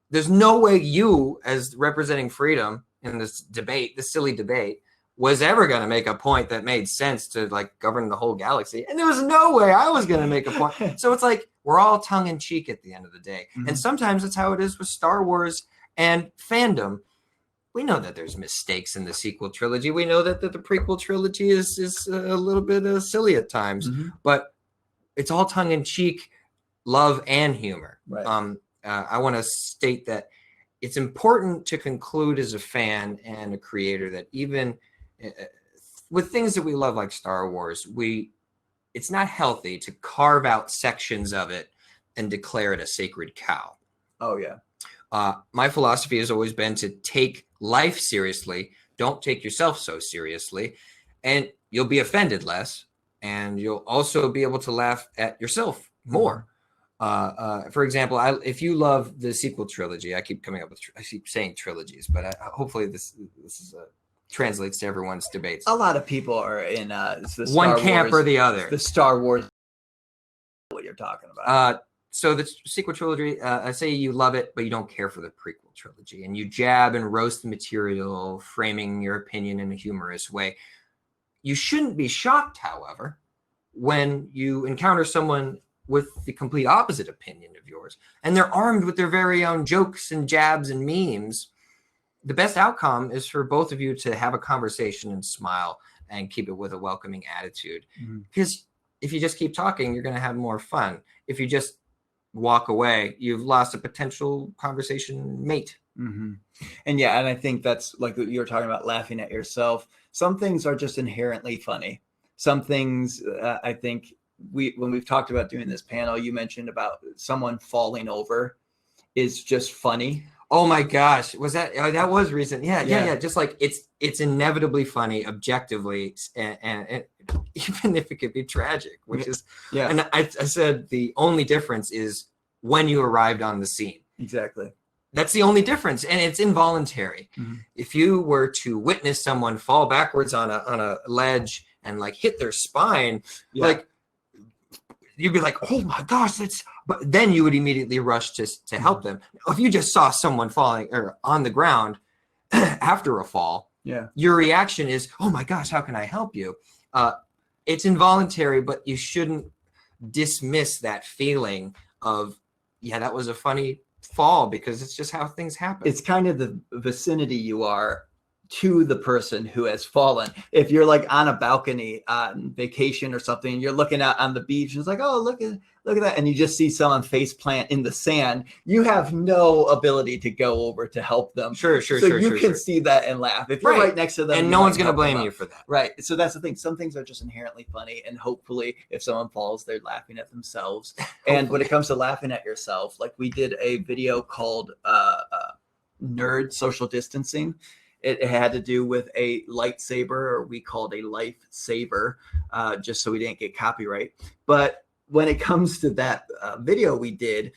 There's no way you, as representing freedom in this debate, this silly debate, was ever going to make a point that made sense to like govern the whole galaxy. And there was no way I was going to make a point. So it's like, we're all tongue in cheek at the end of the day. And sometimes it's how it is with Star Wars and fandom. We know that there's mistakes in the sequel trilogy. We know that the prequel trilogy is a little bit silly at times, but it's all tongue in cheek, love and humor. Right. I want to state that it's important to conclude as a fan and a creator that even with things that we love like Star Wars, it's not healthy to carve out sections of it and declare it a sacred cow. Oh, yeah. My philosophy has always been to take life seriously. Don't take yourself so seriously, and you'll be offended less, and you'll also be able to laugh at yourself more. For example, if you love the sequel trilogy, I keep saying trilogies, but hopefully this is translates to everyone's debates. A lot of people are in the one camp or the other. The Star Wars, what you're talking about. So the sequel trilogy, I say you love it, but you don't care for the prequel trilogy, and you jab and roast the material, framing your opinion in a humorous way. You shouldn't be shocked, however, when you encounter someone with the complete opposite opinion of yours, and they're armed with their very own jokes and jabs and memes. The best outcome is for both of you to have a conversation and smile and keep it with a welcoming attitude. Because if you just keep talking, you're going to have more fun. If you just walk away, you've lost a potential conversation mate. And I think that's like you were talking about, laughing at yourself. Some things are just inherently funny. Some things, I think when we've talked about doing this panel, you mentioned about someone falling over is just funny. Oh my gosh, was that was recent? Yeah. Just like it's inevitably funny objectively, and even if it could be tragic, which is And I said the only difference is when you arrived on the scene. Exactly. That's the only difference, and it's involuntary. If you were to witness someone fall backwards on a ledge and like hit their spine, like you'd be like, oh my gosh, but then you would immediately rush to help them. If you just saw someone falling or on the ground after a fall, your reaction is, oh my gosh, how can I help you? It's involuntary, but you shouldn't dismiss that feeling of, that was a funny fall, because it's just how things happen. It's kind of the vicinity you are to the person who has fallen. If you're like on a balcony on vacation or something, and you're looking out on the beach, and it's like, oh, look at that, and you just see someone face plant in the sand, you have no ability to go over to help them. So you can see that and laugh. If you're right next to them, and no one's going to blame you for that. Right. So that's the thing. Some things are just inherently funny, and hopefully if someone falls, they're laughing at themselves. And when it comes to laughing at yourself, like we did a video called Nerd Social Distancing. It had to do with a lightsaber, or we called a lifesaver, just so we didn't get copyright. But when it comes to that video we did,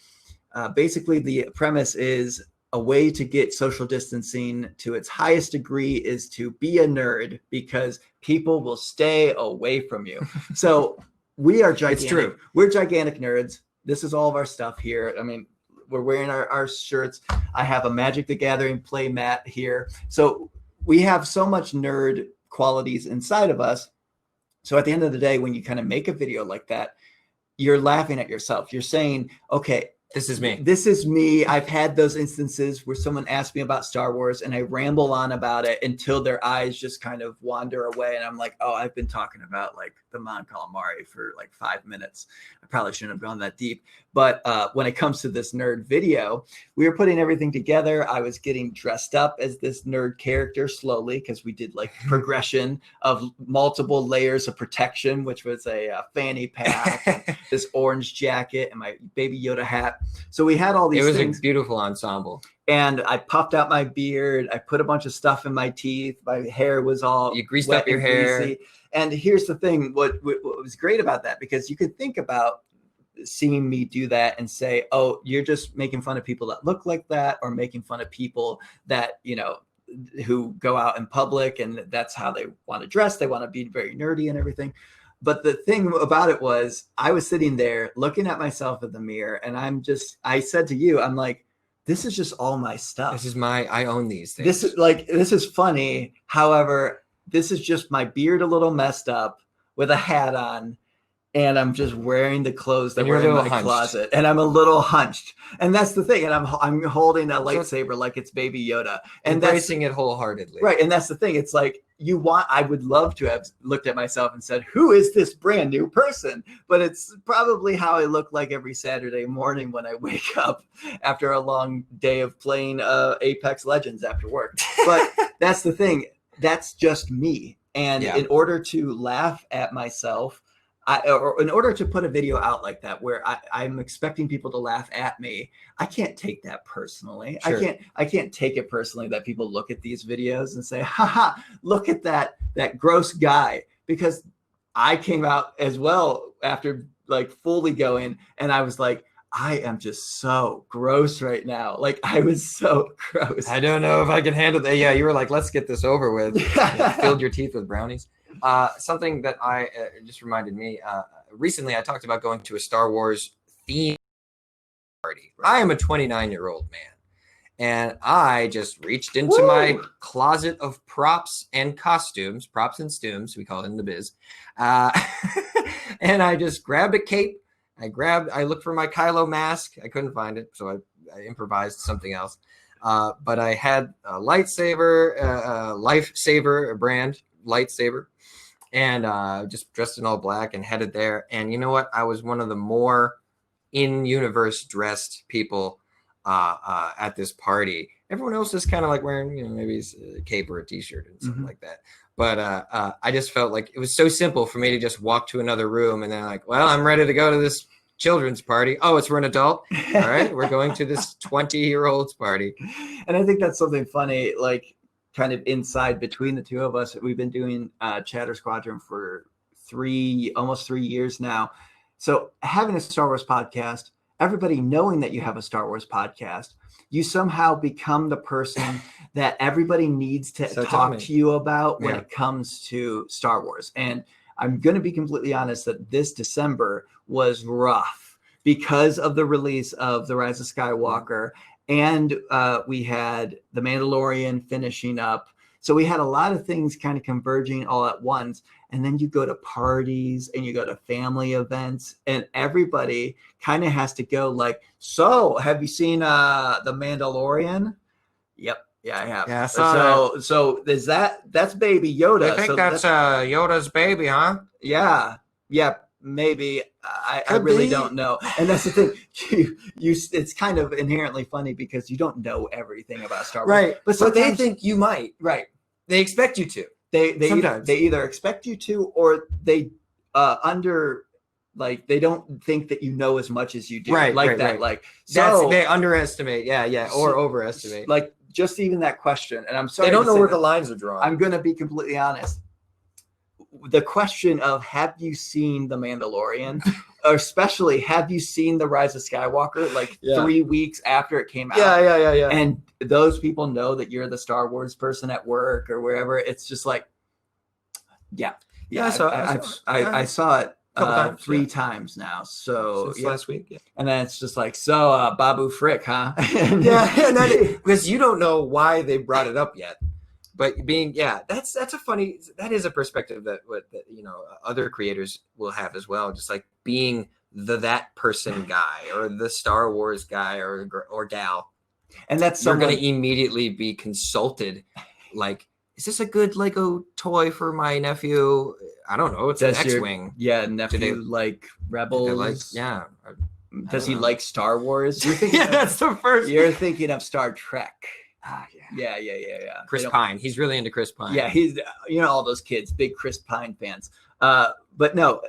basically the premise is a way to get social distancing to its highest degree is to be a nerd, because people will stay away from you. So we are gigantic. It's true. We're gigantic nerds. This is all of our stuff here. I mean, we're wearing our shirts. I have a Magic the Gathering play mat here. So we have so much nerd qualities inside of us. So at the end of the day, when you kind of make a video like that, you're laughing at yourself. You're saying, okay, this is me. This is me. I've had those instances where someone asked me about Star Wars and I ramble on about it until their eyes just kind of wander away. And I'm like, oh, I've been talking about like the Mon Calamari for like 5 minutes. I probably shouldn't have gone that deep. But when it comes to this nerd video, we were putting everything together. I was getting dressed up as this nerd character slowly, because we did like progression of multiple layers of protection, which was a fanny pack, this orange jacket, and my Baby Yoda hat. So we had all these things. It was a beautiful ensemble. And I puffed out my beard. I put a bunch of stuff in my teeth. My hair was all You greased up your hair. Greasy. And here's the thing. What was great about that, because you could think about seeing me do that and say, oh, you're just making fun of people that look like that, or making fun of people that, you know, who go out in public and that's how they want to dress. They want to be very nerdy and everything. But the thing about it was, I was sitting there looking at myself in the mirror, and I said to you, I'm like, this is just all my stuff. This is I own these things. This is funny. However, this is just my beard a little messed up with a hat on, and I'm just wearing the clothes that were in my closet, and I'm a little hunched. And that's the thing. And I'm holding a lightsaber like it's Baby Yoda, and embracing it wholeheartedly. Right. And that's the thing. It's like, I would love to have looked at myself and said, who is this brand new person? But it's probably how I look like every Saturday morning when I wake up after a long day of playing Apex Legends after work. But that's the thing. That's just me. And in order to laugh at myself, or in order to put a video out like that where I'm expecting people to laugh at me, I can't take that personally. Sure. I can't take it personally that people look at these videos and say, haha, look at that gross guy, because I came out as well after like fully going, and I was like, I am just so gross right now. Like, I was so gross. I don't know if I can handle that. Yeah, you were like, let's get this over with. You filled your teeth with brownies. Something that I just reminded me, recently I talked about going to a Star Wars theme party. I am a 29-year-old man, and I just reached into my closet of props and costumes, props and stooms, we call it in the biz, and I just grabbed a cape. I looked for my Kylo mask. I couldn't find it, so I improvised something else. But I had a lightsaber, Lifesaver, a brand lightsaber, and just dressed in all black and headed there. And you know what? I was one of the more in-universe dressed people at this party. Everyone else is kind of like wearing, maybe a cape or a t-shirt and something like that. But I just felt like it was so simple for me to just walk to another room and then like, well, I'm ready to go to this children's party. Oh, it's for an adult. All right, we're going to this 20-year-old's party. And I think that's something funny, like kind of inside between the two of us. We've been doing Chatter Squadron for almost 3 years now. So having a Star Wars podcast, everybody knowing that you have a Star Wars podcast, you somehow become the person that everybody needs to talk to you about when it comes to Star Wars. And I'm going to be completely honest that this December was rough because of the release of The Rise of Skywalker. And we had The Mandalorian finishing up. So we had a lot of things kind of converging all at once. And then you go to parties and you go to family events, and everybody kind of has to go like, so have you seen The Mandalorian? Yep. Yeah, I have. Yeah, I saw that. So is that's Baby Yoda. I think so that's Yoda's baby, huh? Yeah. Yeah, maybe. I really don't know. And that's the thing. You it's kind of inherently funny because you don't know everything about Star Wars. Right. But they think you might. Right. They expect you to. They either expect you to, or they they don't think that you know as much as you do. Right. Like they underestimate. Yeah. Or overestimate. Like just even that question. And I'm sorry. They don't know where the lines are drawn. I'm going to be completely honest. The question of have you seen The Mandalorian, or especially have you seen The Rise of Skywalker, like 3 weeks after it came out? Yeah. And those people know that you're the Star Wars person at work or wherever. It's just like, yeah. So I saw it times, 3 times now. So since last week. Yeah. And then it's just like, so Babu Frick, huh? Because you don't know why they brought it up yet. But that's that is a perspective that other creators will have as well. Just like being that person guy or the Star Wars guy or gal. And that's you're going to immediately be consulted. Like, is this a good Lego toy for my nephew? I don't know. It's an X-Wing. Nephew like Rebels. Does he like Star Wars? That's the first. You're thinking of Star Trek. Yeah. Chris Pine. He's really into Chris Pine. Yeah, he's all those kids, big Chris Pine fans. But no,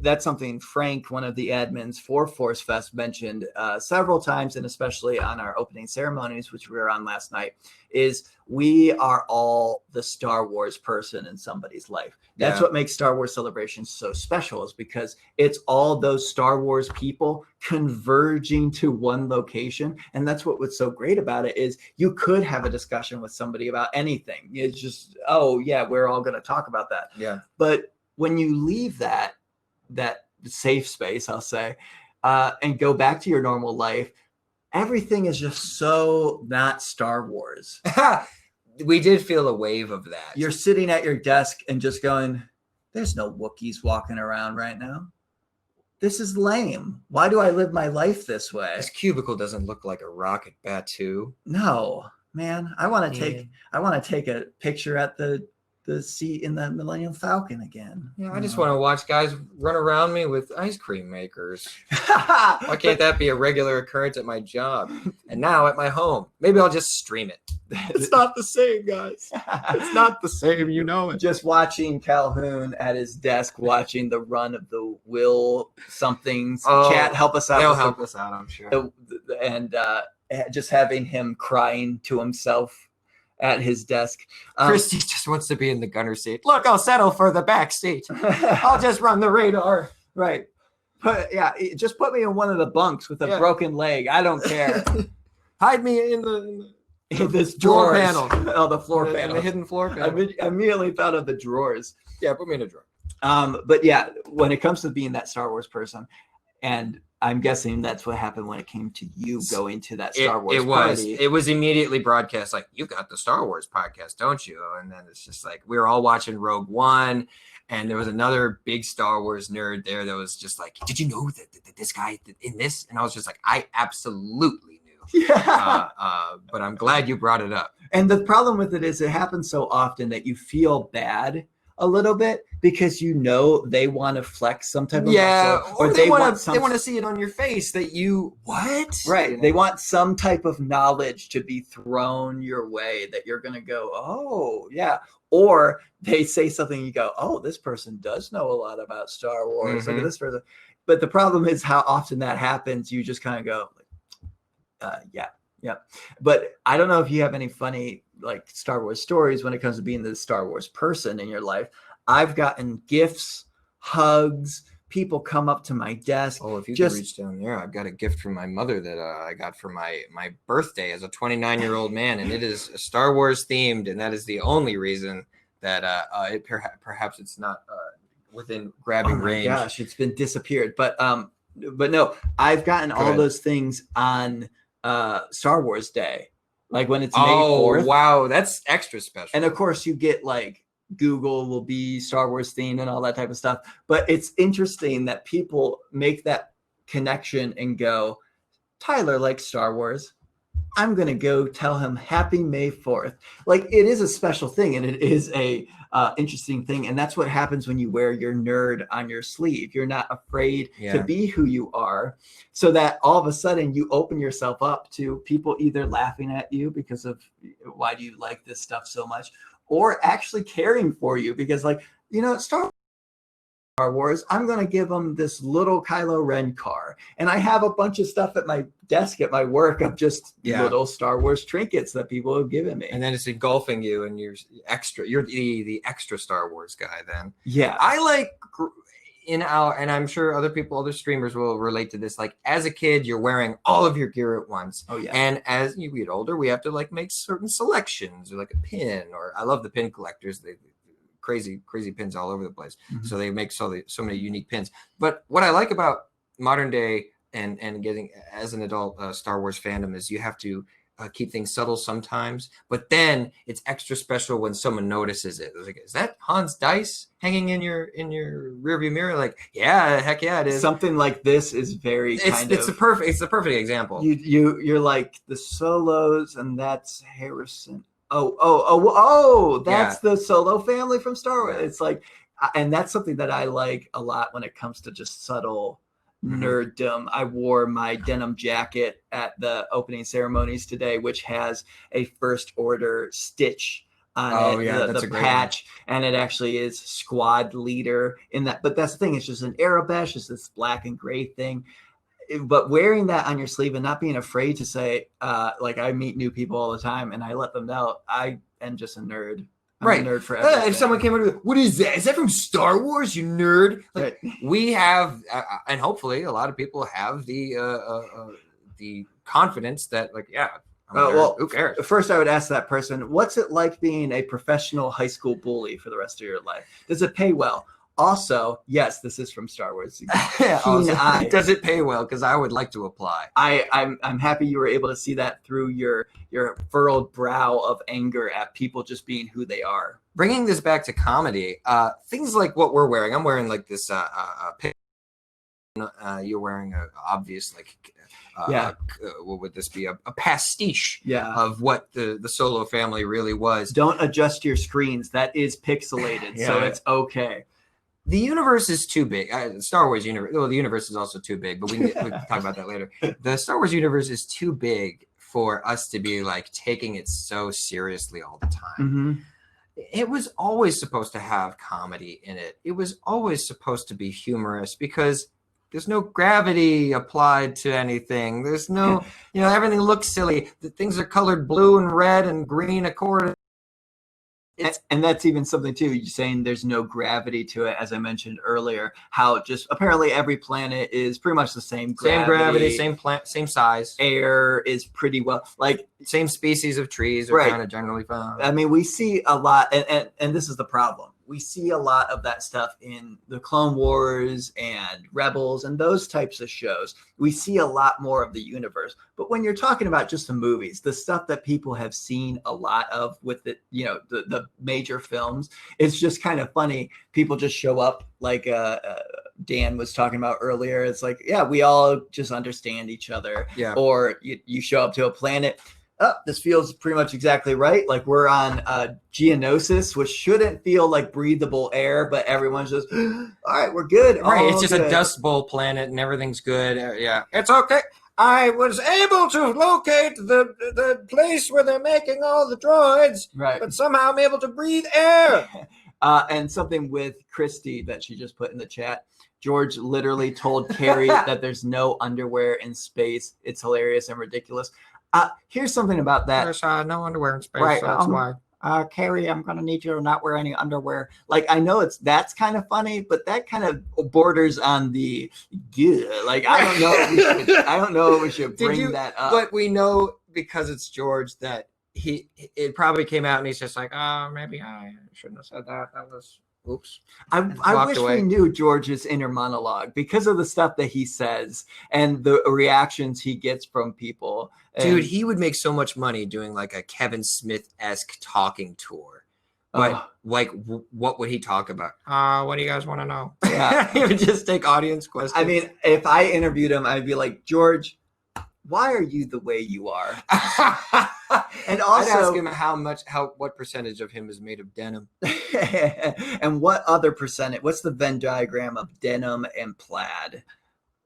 that's something Frank, one of the admins for Forcefest, mentioned several times, and especially on our opening ceremonies, which we were on last night, is we are all the Star Wars person in somebody's life. That's what makes Star Wars Celebration so special, is because it's all those Star Wars people converging to one location. And that's what's so great about it, is you could have a discussion with somebody about anything. It's just, we're all going to talk about that. Yeah. But when you leave that safe space, I'll say, and go back to your normal life, everything is just so not Star Wars. We did feel a wave of that. You're sitting at your desk and just going, there's no Wookiees walking around right now. This is lame. Why do I live my life this way? This cubicle doesn't look like a rocket Batu. No, man. I want to take a picture at the seat in the Millennium Falcon again. Yeah, I just want to watch guys run around me with ice cream makers. Why can't that be a regular occurrence at my job? And now at my home, maybe I'll just stream it. It's not the same, guys. It's not the same, you know it. Just watching Calhoun at his desk watching the run of the Will something Oh, chat help us out. They'll with help us out, I'm sure. and just having him crying to himself at his desk. Christy just wants to be in the gunner seat. Look, I'll settle for the back seat. I'll just run the radar. Right. Just put me in one of the bunks with a broken leg. I don't care. Hide me in this floor drawers. panel. Oh, the floor panel. The hidden floor panel. I immediately thought of the drawers. Yeah, put me in a drawer. But yeah, when it comes to being that Star Wars person, and I'm guessing that's what happened when it came to you going to that Star Wars party. It was immediately broadcast like, you've got the Star Wars podcast, don't you? And then it's just like, we were all watching Rogue One, and there was another big Star Wars nerd there that was just like, did you know that this guy in this? And I was just like, I absolutely knew. Yeah. But I'm glad you brought it up. And the problem with it is it happens so often that you feel bad a little bit because they want to flex some type of muscle, or they want to see it on your face that you right. You know? They want some type of knowledge to be thrown your way that you're going to go, oh yeah, or they say something you go, oh, this person does know a lot about Star Wars. Look at this person. But the problem is how often that happens. You just kind of go, yeah. But I don't know if you have any funny like Star Wars stories when it comes to being the Star Wars person in your life. I've gotten gifts, hugs, people come up to my desk. Oh, if you just reach down there, I've got a gift from my mother that I got for my birthday as a 29-year-old man, and it is Star Wars themed, and that is the only reason that perhaps it's not within grabbing range. Gosh, it's been disappeared. But no, I've gotten all those things on Star Wars Day, like when it's May 4th. Wow, that's extra special. And of course you get like Google will be Star Wars themed and all that type of stuff, but it's interesting that people make that connection and go, Tyler likes Star Wars, I'm gonna go tell him happy May 4th. Like, it is a special thing, and it is a interesting thing, and that's what happens when you wear your nerd on your sleeve. You're not afraid to be who you are, so that all of a sudden you open yourself up to people either laughing at you because of why do you like this stuff so much, or actually caring for you because, like, Star Wars, I'm going to give them this little Kylo Ren car. And I have a bunch of stuff at my desk at my work of just little Star Wars trinkets that people have given me. And then it's engulfing you, and you're the extra Star Wars guy then. Yeah. I like and I'm sure other streamers will relate to this. Like, as a kid, you're wearing all of your gear at once. Oh yeah. And as you get older, we have to like make certain selections, or like a pin, or I love the pin collectors. They crazy pins all over the place. So they make so many unique pins. But what I like about modern day and getting as an adult Star Wars fandom is you have to keep things subtle sometimes, but then it's extra special when someone notices it. Like, is that Han's dice hanging in your rearview mirror? Like, yeah, heck yeah, it is. Something like this is very it's the perfect example. You're like the Solos, and that's Harrison. Oh, that's the Solo family from Star Wars. It's like, and that's something that I like a lot when it comes to just subtle nerddom. I wore my denim jacket at the opening ceremonies today, which has a First Order stitch on the patch, and it actually is squad leader in that. But that's the thing; it's just an Arabesh, it's this black and gray thing. But wearing that on your sleeve and not being afraid to say, like, I meet new people all the time, and I let them know I am just a nerd. I'm a nerd forever. If someone came over, what is that? Is that from Star Wars, you nerd? Like, we have, and hopefully a lot of people have the confidence that, like, who cares? First, I would ask that person, what's it like being a professional high school bully for the rest of your life? Does it pay well? Also, yes, this is from Star Wars. Does it pay well? Because I would like to apply. I'm happy you were able to see that through your furrowed brow of anger at people just being who they are. Bringing this back to comedy, things like what we're wearing. I'm wearing like this you're wearing a obvious what would this be? A pastiche of what the Solo family really was. Don't adjust your screens. That is pixelated, so it's okay. The universe is too big. Star Wars universe. Well, the universe is also too big, but we can talk about that later. The Star Wars universe is too big for us to be like taking it so seriously all the time. it was always supposed to have comedy in it. It was always supposed to be humorous because there's no gravity applied to anything. There's no, everything looks silly. The things are colored blue and red and green according. And that's even something too. You're saying there's no gravity to it, as I mentioned earlier. How just apparently every planet is pretty much the same gravity, same plant, same size. Air is pretty well like same species of trees are kind of generally found. I mean, we see a lot, and this is the problem. We see a lot of that stuff in the Clone Wars and Rebels and those types of shows. We see a lot more of the universe. But when you're talking about just the movies, the stuff that people have seen a lot of with the major films, it's just kind of funny. People just show up like Dan was talking about earlier. It's like, yeah, we all just understand each other. Yeah. Or you show up to a planet. Oh, this feels pretty much exactly right. Like we're on Geonosis, which shouldn't feel like breathable air, but everyone's just, all right, we're good. Right, it's just a dust bowl planet and everything's good. Yeah, it's okay. I was able to locate the place where they're making all the droids, right? But somehow I'm able to breathe air. And something with Christy that she just put in the chat. George literally told Carrie that there's no underwear in space. It's hilarious and ridiculous. Here's something about that. There's no underwear in space, right, so that's why. Carrie, I'm going to need you to not wear any underwear. Like, I know that's kind of funny, but that kind of borders on the, like, I don't know if we should bring that up. But we know because it's George that it probably came out and he's just like, oh, maybe I shouldn't have said that. That was, oops. I wish we knew George's inner monologue because of the stuff that he says and the reactions he gets from people. Dude, he would make so much money doing like a Kevin Smith-esque talking tour. But what would he talk about? What do you guys want to know? Yeah. He would just take audience questions. I mean, if I interviewed him, I'd be like, George, why are you the way you are? And also, I'd ask him what percentage of him is made of denim. And what other percentage? What's the Venn diagram of denim and plaid?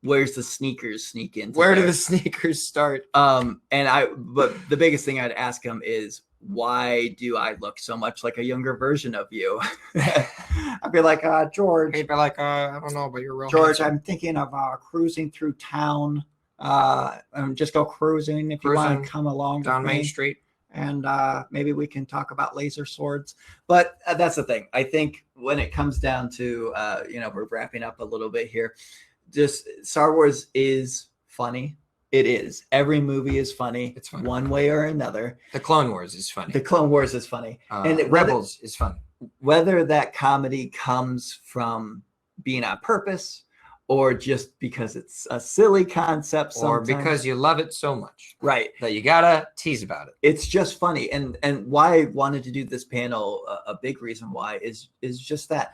Where's the sneakers sneak in? Where do the sneakers start? But the biggest thing I'd ask him is, why do I look so much like a younger version of you? I'd be like, George. He'd be like, I don't know, but you're real George, handsome. I'm thinking of cruising through town. Just go cruising if you want to come along down Main Street. And maybe we can talk about laser swords. But that's the thing. I think when it comes down to, we're wrapping up a little bit here. Just Star Wars is funny. It is. Every movie is funny. It's funny. One way or another. The Clone Wars is funny. The Clone Wars is funny. And Rebels is funny. Whether that comedy comes from being on purpose or just because it's a silly concept sometimes. Or because you love it so much. Right. That you gotta tease about it. It's just funny. And why I wanted to do this panel, a big reason why is just that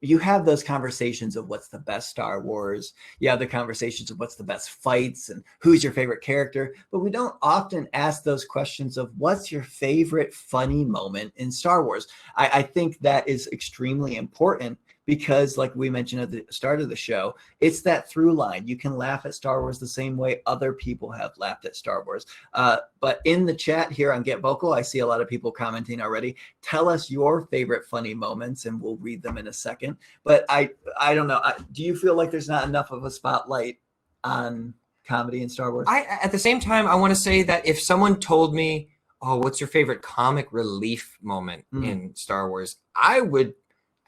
you have those conversations of what's the best Star Wars. You have the conversations of what's the best fights and who's your favorite character. But we don't often ask those questions of what's your favorite funny moment in Star Wars. I think that is extremely important because, like we mentioned at the start of the show, it's that through line. You can laugh at Star Wars the same way other people have laughed at Star Wars. But in the chat here on Get Vocal, I see a lot of people commenting already. Tell us your favorite funny moments, and we'll read them in a second. But I don't know. Do you feel like there's not enough of a spotlight on comedy in Star Wars? At the same time, I want to say that if someone told me, oh, what's your favorite comic relief moment in Star Wars, I would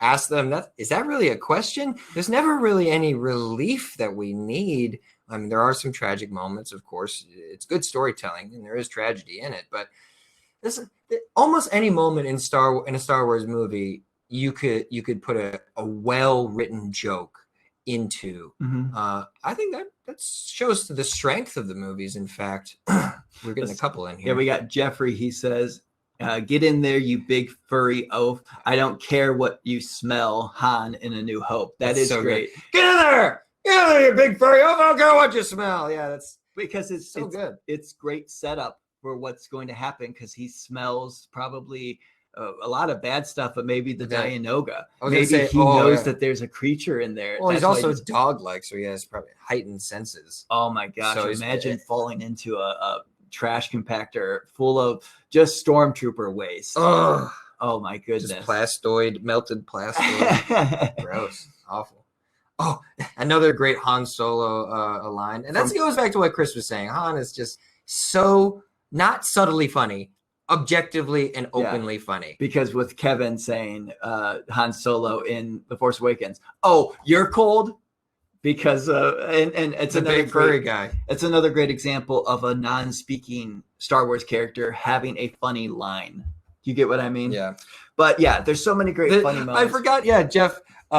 ask them, is that really a question? There's never really any relief that we need. I mean, there are some tragic moments, of course. It's good storytelling, and there is tragedy in it. But almost any moment in a Star Wars movie, you could put a well-written joke into. I think that shows the strength of the movies. In fact, we're getting a couple in here. Yeah, we got Jeffrey. He says, get in there, you big furry oaf. I don't care what you smell, Han in A New Hope. That's is so great. Good. Get in there! Get in there, you big furry oaf. I don't care what you smell. Yeah, that's because it's so good. It's great setup for what's going to happen because he smells probably a lot of bad stuff, but maybe the Dianoga. Maybe he knows that there's a creature in there. Well, he's also dog-like, so he has probably heightened senses. Oh my gosh! So imagine falling into a trash compactor full of just stormtrooper waste. Oh Oh my goodness. Just plastoid, melted plastoid. Gross. Awful. Oh, another great Han Solo line. And that goes back to what Chris was saying. Han is just so not subtly funny, objectively and openly funny. Because with Kevin saying Han Solo in The Force Awakens, oh, you're cold? Because and it's the another big furry great guy. It's another great example of a non-speaking Star Wars character having a funny line. You get what I mean? Yeah. But yeah, there's so many great funny moments. I forgot. Yeah,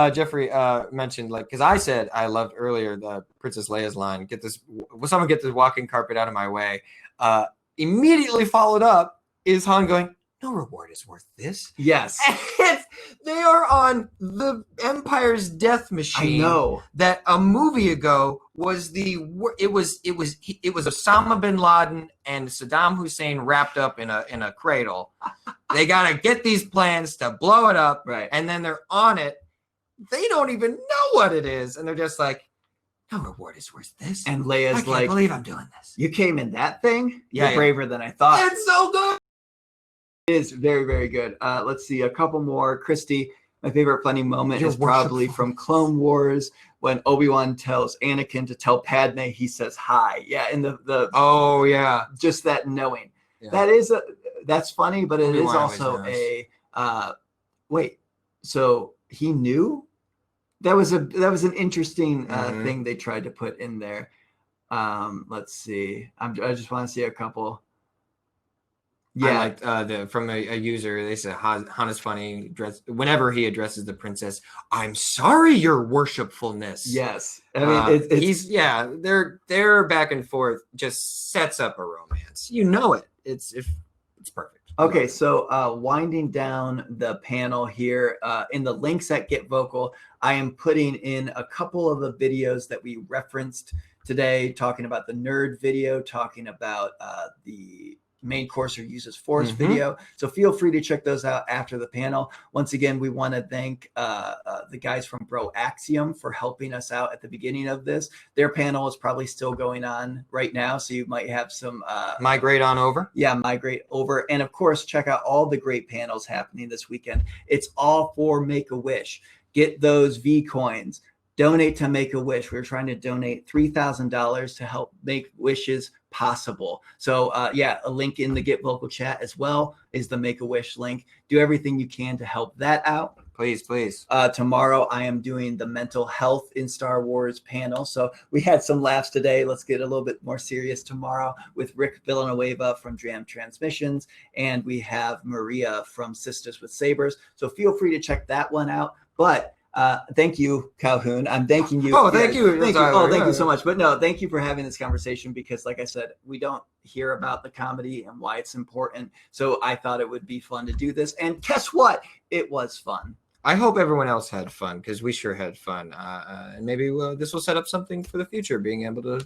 Jeffrey mentioned, like, because I said I loved earlier the Princess Leia's line. Someone get this walking carpet out of my way. Immediately followed up is Han going, no reward is worth this. Yes. They are on the Empire's death machine. I know. That a movie ago was it was Osama bin Laden and Saddam Hussein wrapped up in a cradle. They gotta get these plans to blow it up, right? And then they're on it. They don't even know what it is, and they're just like, no reward is worth this. And Leia's I can't believe I'm doing this. You came in that thing? Yeah, You're braver than I thought. It's so good. It is very, very good. Let's see a couple more. Christy, my favorite funny moment is probably from Clone Wars when Obi-Wan tells Anakin to tell Padme he says hi. Yeah, and the oh yeah, just that knowing. Yeah. That's funny, but it is also a wait. So he knew? That was an interesting thing they tried to put in there. Let's see. I just want to see a couple. Yeah, I like from a user. They said Han is funny. Whenever he addresses the princess, I'm sorry, your worshipfulness. Yes, I mean their back and forth just sets up a romance. You know it. It's perfect. Okay, so winding down the panel here, in the links at Get Vocal, I am putting in a couple of the videos that we referenced today, talking about the nerd video, talking about the main courser uses Force video. So feel free to check those out after the panel. Once again, we want to thank the guys from Broaxium for helping us out at the beginning of this. Their panel is probably still going on right now, so you might have some migrate on over. Yeah, migrate over. And of course, check out all the great panels happening this weekend. It's all for Make-A-Wish. Get those V coins. Donate to Make-A-Wish. We're trying to donate $3,000 to help make wishes possible. So a link in the Get Vocal chat as well is the Make-A-Wish link. Do everything you can to help that out. Please. Tomorrow I am doing the mental health in Star Wars panel. So we had some laughs today. Let's get a little bit more serious tomorrow with Rick Villanueva from Dram Transmissions. And we have Maria from Sisters with Sabers. So feel free to check that one out. But thank you, Calhoun. I'm thanking you. Oh, thank you. Thank you. Oh, thank you so much. But no, thank you for having this conversation because, like I said, we don't hear about the comedy and why it's important. So I thought it would be fun to do this. And guess what? It was fun. I hope everyone else had fun because we sure had fun. And maybe this will set up something for the future, being able to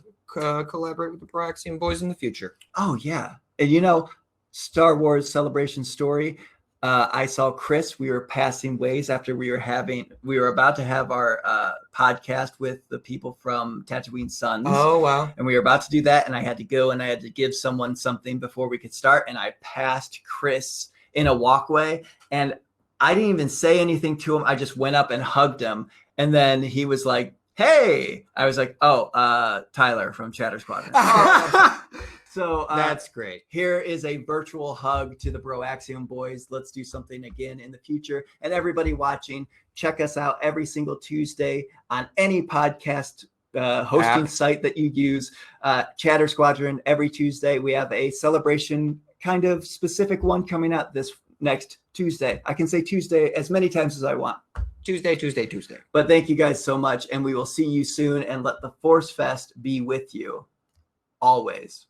collaborate with the Broaxium boys in the future. Oh, yeah. And Star Wars Celebration Story. I saw Chris. We were passing ways after we were about to have our podcast with the people from Tatooine Sons. Oh, wow. And we were about to do that. And I had to go and I had to give someone something before we could start. And I passed Chris in a walkway and I didn't even say anything to him. I just went up and hugged him. And then he was like, hey, I was like, oh, Tyler from Chatter Squadron. So that's great. Here is a virtual hug to the Broaxium boys. Let's do something again in the future. And everybody watching, check us out every single Tuesday on any podcast hosting site that you use. Chatter Squadron every Tuesday. We have a celebration kind of specific one coming out this next Tuesday. I can say Tuesday as many times as I want. Tuesday. But thank you guys so much. And we will see you soon. And let the Forcefest be with you always.